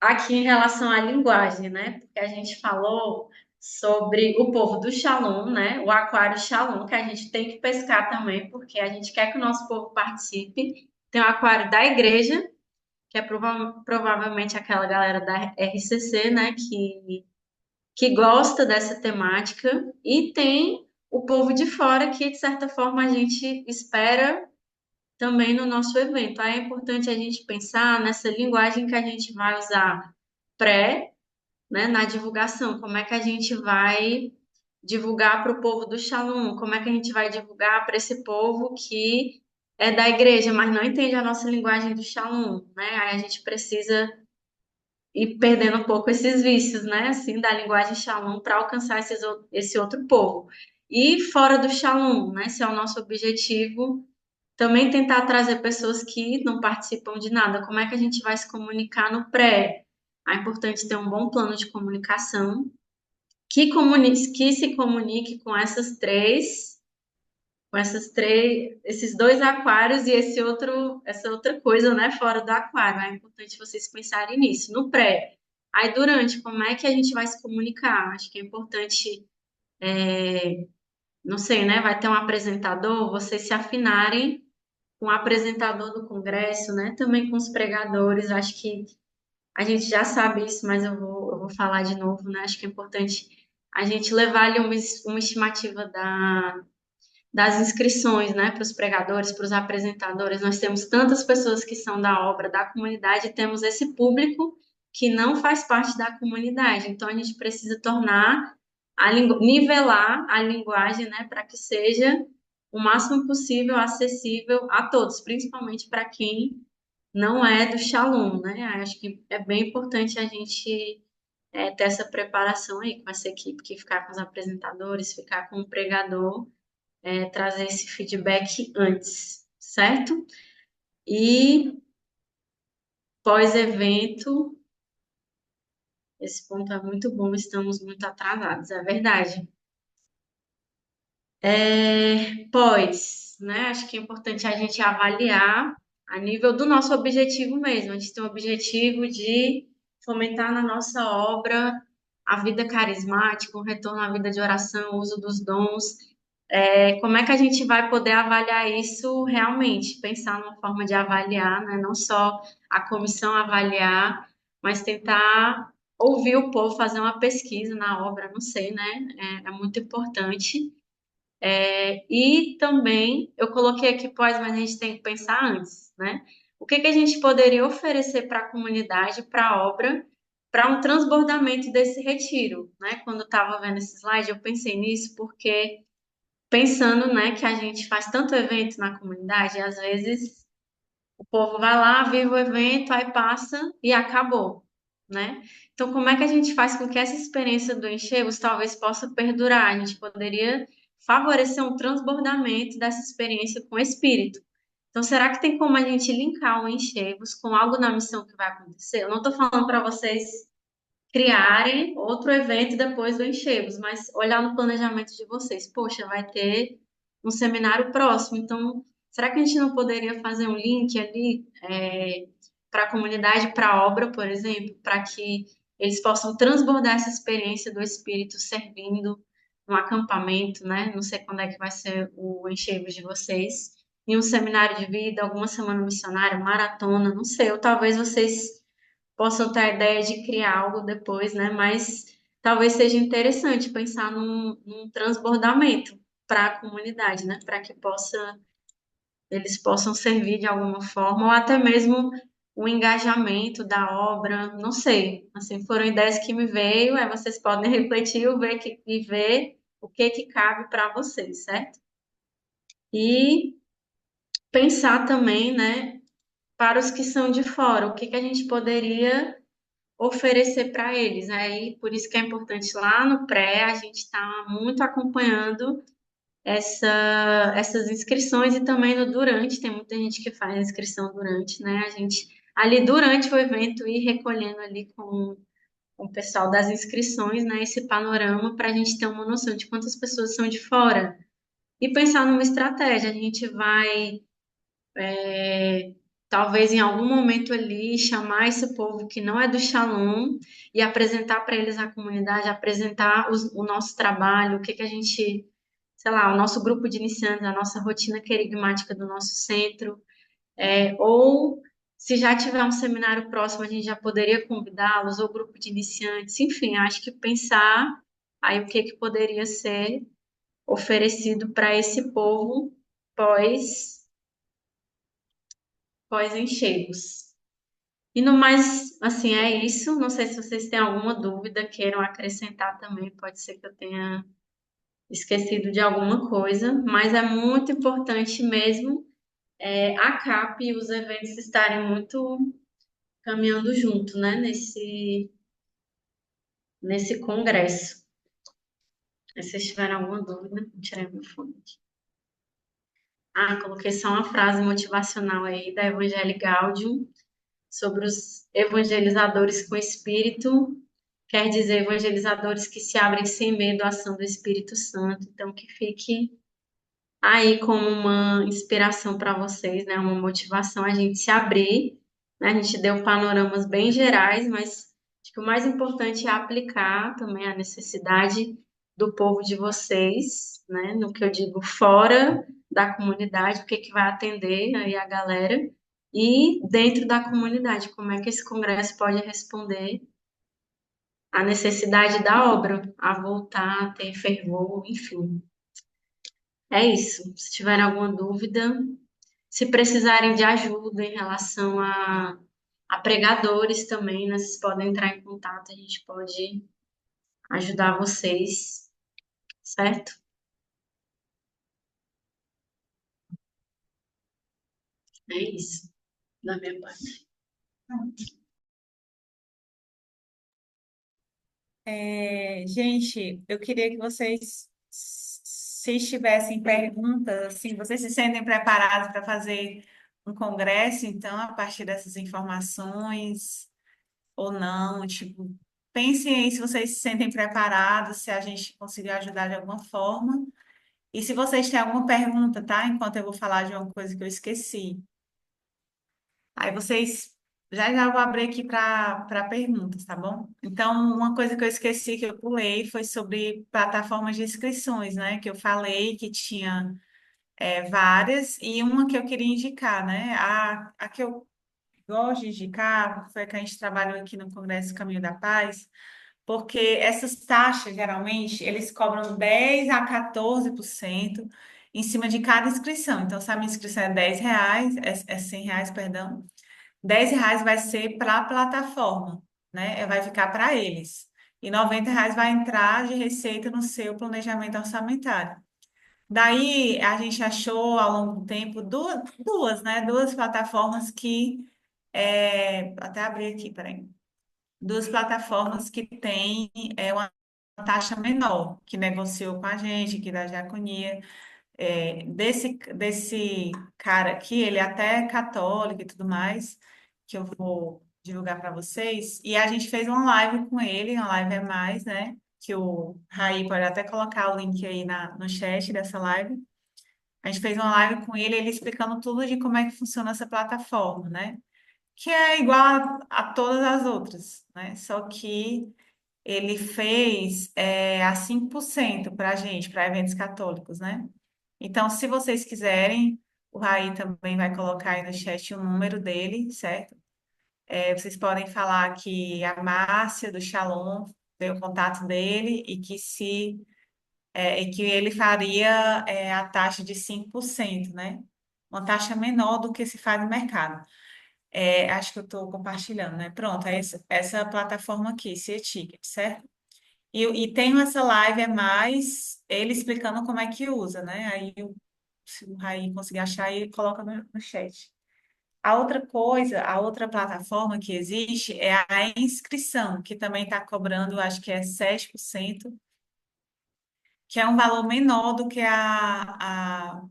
aqui em relação à linguagem, né? Porque a gente falou sobre o povo do Shalom, né? O aquário Shalom, que a gente tem que pescar também, porque a gente quer que o nosso povo participe. Tem o aquário da igreja, que é provavelmente aquela galera da RCC, né? Que gosta dessa temática. E tem o povo de fora, que de certa forma a gente espera também no nosso evento. Aí é importante a gente pensar nessa linguagem que a gente vai usar pré, né, na divulgação. Como é que a gente vai divulgar para o povo do Shalom? Como é que a gente vai divulgar para esse povo que é da igreja, mas não entende a nossa linguagem do Shalom, né? Aí a gente precisa e perdendo um pouco esses vícios, né, assim, da linguagem Shalom para alcançar esse outro povo. E fora do Shalom, né, se é o nosso objetivo, também tentar trazer pessoas que não participam de nada. Como é que a gente vai se comunicar no pré? É importante ter um bom plano de comunicação que se comunique esses dois aquários e essa outra coisa, né, fora do aquário. É importante vocês pensarem nisso, no pré. Aí, durante, como é que a gente vai se comunicar? Acho que é importante, não sei, né, vai ter um apresentador, vocês se afinarem com o apresentador do congresso, né, também com os pregadores. Acho que a gente já sabe isso, mas eu vou falar de novo, né? Acho que é importante a gente levar ali uma estimativa das inscrições, né, para os pregadores, para os apresentadores. Nós temos tantas pessoas que são da obra, da comunidade, e temos esse público que não faz parte da comunidade. Então, a gente precisa nivelar a linguagem, né, para que seja o máximo possível acessível a todos, principalmente para quem não é do Shalom, né? Acho que é bem importante a gente ter essa preparação aí com essa equipe, que ficar com os apresentadores, ficar com o pregador, trazer esse feedback antes, certo? E pós-evento, esse ponto é muito bom, estamos muito atrasados, é verdade. Né? Acho que é importante a gente avaliar a nível do nosso objetivo mesmo. A gente tem o objetivo de fomentar na nossa obra a vida carismática, o retorno à vida de oração, o uso dos dons. Como é que a gente vai poder avaliar isso realmente? Pensar numa forma de avaliar, né? Não só a comissão avaliar, mas tentar ouvir o povo, fazer uma pesquisa na obra, não sei, né? É muito importante. E também eu coloquei aqui pós, mas a gente tem que pensar antes, né? O que a gente poderia oferecer para a comunidade, para a obra, para um transbordamento desse retiro, né? Quando eu estava vendo esse slide, eu pensei nisso porque pensando, né, que a gente faz tanto evento na comunidade, e às vezes o povo vai lá, vive o evento, aí passa e acabou, né? Então, como é que a gente faz com que essa experiência do Encheios talvez possa perdurar? A gente poderia favorecer um transbordamento dessa experiência com o espírito. Então, será que tem como a gente linkar o Encheios com algo na missão que vai acontecer? Eu não estou falando para vocês criarem outro evento depois do Encheios, mas olhar no planejamento de vocês. Poxa, vai ter um seminário próximo, então será que a gente não poderia fazer um link ali para a comunidade, para a obra, por exemplo, para que eles possam transbordar essa experiência do Espírito servindo no acampamento, né? Não sei quando é que vai ser o Encheios de vocês, em um seminário de vida, alguma semana missionária, maratona, não sei, ou talvez vocês possam ter a ideia de criar algo depois, né? Mas talvez seja interessante pensar num transbordamento para a comunidade, né? Para que eles possam servir de alguma forma, ou até mesmo o engajamento da obra, não sei. Assim, foram ideias que me veio, aí vocês podem refletir e ver o que cabe para vocês, certo? E pensar também, né, para os que são de fora, o que a gente poderia oferecer para eles. Aí, por isso que é importante lá no pré, a gente está muito acompanhando essas inscrições e também no durante, tem muita gente que faz inscrição durante, né? A gente, ali durante o evento, ir recolhendo ali com o pessoal das inscrições, né? Esse panorama para a gente ter uma noção de quantas pessoas são de fora. E pensar numa estratégia, a gente vai talvez em algum momento ali chamar esse povo que não é do Shalom e apresentar para eles a comunidade, apresentar o nosso trabalho, o que a gente, sei lá, o nosso grupo de iniciantes, a nossa rotina querigmática do nosso centro, ou se já tiver um seminário próximo, a gente já poderia convidá-los, ou grupo de iniciantes, enfim, acho que pensar aí o que poderia ser oferecido para esse povo pós-encheios. E no mais, assim, é isso. Não sei se vocês têm alguma dúvida, queiram acrescentar também. Pode ser que eu tenha esquecido de alguma coisa, mas é muito importante mesmo a CAP e os eventos estarem muito caminhando junto, né, nesse congresso. Se vocês tiverem alguma dúvida, vou tirar meu fone aqui. Coloquei só uma frase motivacional aí da Evangelii Gaudium sobre os evangelizadores com espírito, quer dizer, evangelizadores que se abrem sem medo à ação do Espírito Santo. Então, que fique aí como uma inspiração para vocês, né? Uma motivação a gente se abrir, né? A gente deu panoramas bem gerais, mas acho que o mais importante é aplicar também a necessidade do povo de vocês, né? No que eu digo fora da comunidade, o que que vai atender aí a galera, e dentro da comunidade, como é que esse congresso pode responder à necessidade da obra, a voltar, a ter fervor, enfim. É isso. Se tiverem alguma dúvida, se precisarem de ajuda em relação a pregadores também, né? Vocês podem entrar em contato, a gente pode ajudar vocês, certo? É isso, da minha parte. Gente, eu queria que vocês, se tivessem perguntas, assim, vocês se sentem preparados para fazer um congresso, então, a partir dessas informações, ou não, tipo, pensem aí se vocês se sentem preparados, se a gente conseguir ajudar de alguma forma. E se vocês têm alguma pergunta, tá? Enquanto eu vou falar de uma coisa que eu esqueci. Aí vocês já vou abrir aqui para perguntas, tá bom? Então, uma coisa que eu esqueci que eu pulei foi sobre plataformas de inscrições, né? Que eu falei que tinha várias, e uma que eu queria indicar, né? A que eu gosto de indicar foi a que a gente trabalhou aqui no Congresso Caminho da Paz, porque essas taxas, geralmente, eles cobram 10 a 14% em cima de cada inscrição. Então, se a minha inscrição é R$ 10, é R$ 100, perdão. R$ 10 vai ser para a plataforma, né? Vai ficar para eles. E R$ 90 vai entrar de receita no seu planejamento orçamentário. Daí a gente achou ao longo do tempo duas, né? Duas plataformas que até abrir aqui, peraí. Duas plataformas que têm uma taxa menor, que negociou com a gente, que da Diaconia. Desse cara aqui, ele é até católico e tudo mais, que eu vou divulgar para vocês. E a gente fez uma live com ele, uma live a mais, né? Que o Raí pode até colocar o link aí no chat dessa live. A gente fez uma live com ele, ele explicando tudo de como é que funciona essa plataforma, né? Que é igual a todas as outras, né? Só que ele fez a 5% para a gente, para eventos católicos, né? Então, se vocês quiserem, o Raí também vai colocar aí no chat o número dele, certo? Vocês podem falar que a Márcia do Shalom deu o contato dele e que ele faria a taxa de 5%, né? Uma taxa menor do que se faz no mercado. Acho que eu estou compartilhando, né? Pronto, é essa plataforma aqui, Ticket, certo? E tem essa live mais ele explicando como é que usa, né? Aí, se o Raí conseguir achar, aí coloca no chat. A outra coisa, a outra plataforma que existe é a inscrição, que também está cobrando, acho que é 7%, que é um valor menor do que a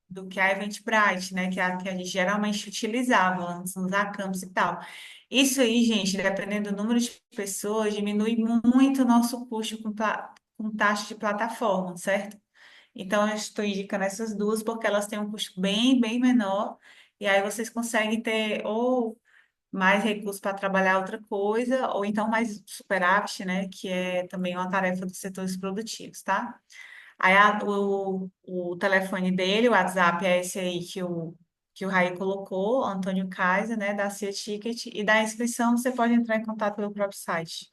Eventbrite, né? Que a gente geralmente utilizava antes nos Acampos e tal. Isso aí, gente, dependendo do número de pessoas, diminui muito o nosso custo com taxa de plataforma, certo? Então, eu estou indicando essas duas porque elas têm um custo bem, bem menor, e aí vocês conseguem ter ou mais recursos para trabalhar outra coisa, ou então mais superávit, né? Que é também uma tarefa dos setores produtivos, tá? Aí o telefone dele, o WhatsApp é esse aí que o Raí colocou, Antônio Kaiser, né, da Cia Ticket, e da inscrição você pode entrar em contato pelo próprio site.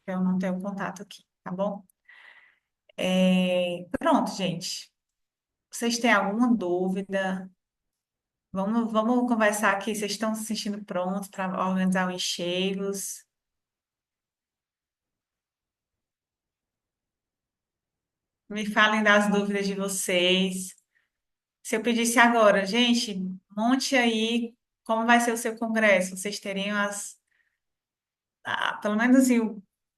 Eu não tenho contato aqui, tá bom? Pronto, gente. Vocês têm alguma dúvida? Vamos conversar aqui. Vocês estão se sentindo prontos para organizar o enxergos? Me falem das dúvidas de vocês. Se eu pedisse agora, gente, monte aí como vai ser o seu congresso. Vocês teriam pelo menos assim,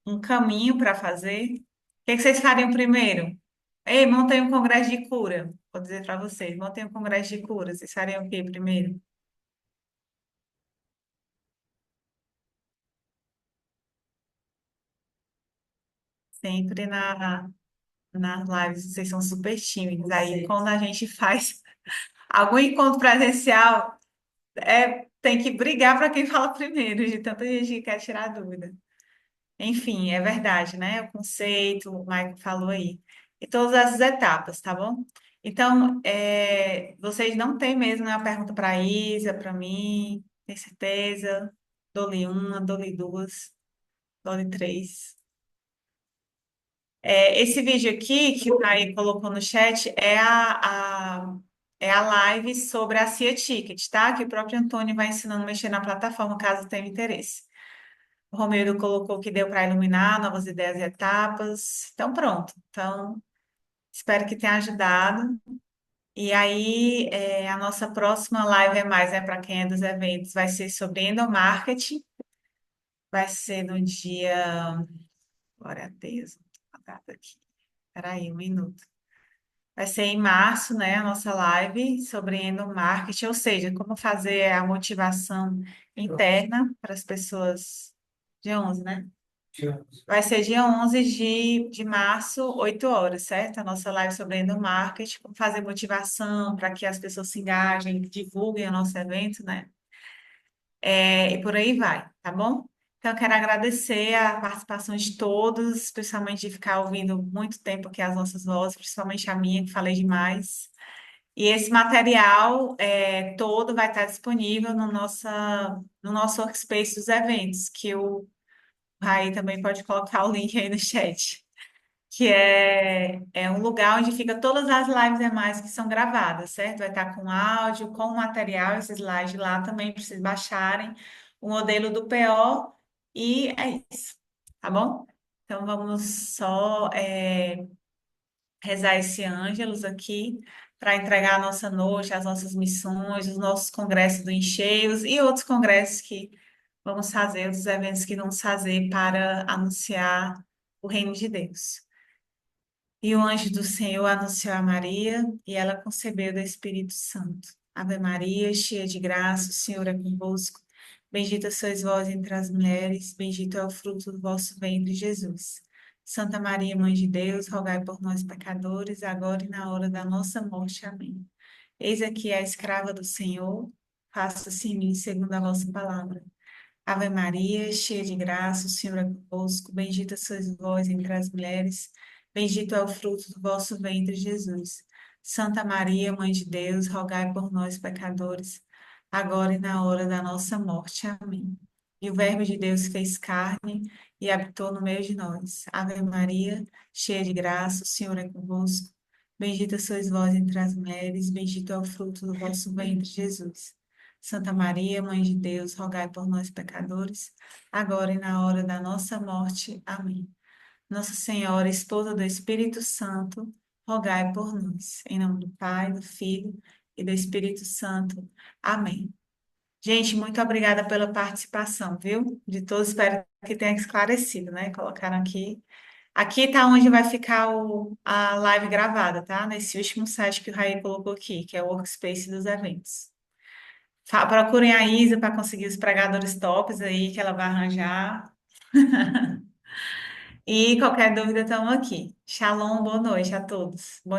um caminho para fazer, o que que vocês fariam primeiro? Ei, montei um congresso de cura. Vou dizer para vocês, montei um congresso de cura. Vocês fariam o quê primeiro? Sempre nas lives, vocês são super tímidos. Aí, quando a gente faz algum encontro presencial, tem que brigar para quem fala primeiro, de tanta gente que quer tirar dúvida. Enfim, é verdade, né? O conceito, o Michael falou aí. E todas essas etapas, tá bom? Então, vocês não têm mesmo uma pergunta para a Isa, para mim, tem certeza? Dou-lhe uma, dou-lhe duas, dou-lhe três. Esse vídeo aqui que o Caio colocou no chat é a live sobre a CIA Ticket, tá? Que o próprio Antônio vai ensinando a mexer na plataforma, caso tenha interesse. O Romildo colocou que deu para iluminar novas ideias e etapas. Então, pronto. Então, espero que tenha ajudado. E aí, a nossa próxima live é mais, né, para quem é dos eventos, vai ser sobre endomarketing. Vai ser no dia. Glória a Deus, a data aqui. Peraí, um minuto. Vai ser em março, né, a nossa live sobre endomarketing, ou seja, como fazer a motivação interna para as pessoas. Dia 11, né? Vai ser dia 11 de março, 8 horas, certo? A nossa live sobre endomarketing, como fazer motivação para que as pessoas se engajem, divulguem o nosso evento, né? E por aí vai, tá bom? Então, eu quero agradecer a participação de todos, especialmente de ficar ouvindo muito tempo aqui as nossas vozes, principalmente a minha, que falei demais. E esse material todo vai estar disponível no nosso workspace dos eventos, que o Raí também pode colocar o link aí no chat, que é um lugar onde fica todas as lives e mais que são gravadas, certo? Vai estar com áudio, com material, esses slides lá também para vocês baixarem o modelo do PO e é isso, tá bom? Então vamos só rezar esse ângelos aqui para entregar a nossa noite, as nossas missões, os nossos congressos do Encheios e outros congressos que vamos fazer, outros eventos que vamos fazer para anunciar o reino de Deus. E o anjo do Senhor anunciou a Maria, e ela concebeu do Espírito Santo. Ave Maria, cheia de graça, o Senhor é convosco. Bendita sois vós entre as mulheres, bendito é o fruto do vosso ventre, Jesus. Santa Maria, Mãe de Deus, rogai por nós, pecadores, agora e na hora da nossa morte. Amém. Eis aqui a escrava do Senhor, faça-se em mim segundo a vossa palavra. Ave Maria, cheia de graça, o Senhor é convosco. Bendita sois vós entre as mulheres, bendito é o fruto do vosso ventre, Jesus. Santa Maria, Mãe de Deus, rogai por nós, pecadores, agora e na hora da nossa morte. Amém. E o Verbo de Deus fez carne e habitou no meio de nós. Ave Maria, cheia de graça, o Senhor é convosco. Bendita sois vós entre as mulheres, bendito é o fruto do vosso ventre, Jesus. Santa Maria, Mãe de Deus, rogai por nós, pecadores, agora e na hora da nossa morte. Amém. Nossa Senhora, esposa do Espírito Santo, rogai por nós. Em nome do Pai, do Filho e do Espírito Santo. Amém. Gente, muito obrigada pela participação, viu? De todos, espero que tenha esclarecido, né? Colocaram aqui. Aqui tá onde vai ficar a live gravada, tá? Nesse último site que o Raí colocou aqui, que é o Workspace dos eventos. Procurem a Isa para conseguir os pregadores tops aí que ela vai arranjar. E qualquer dúvida, estamos aqui. Shalom, boa noite a todos. Bom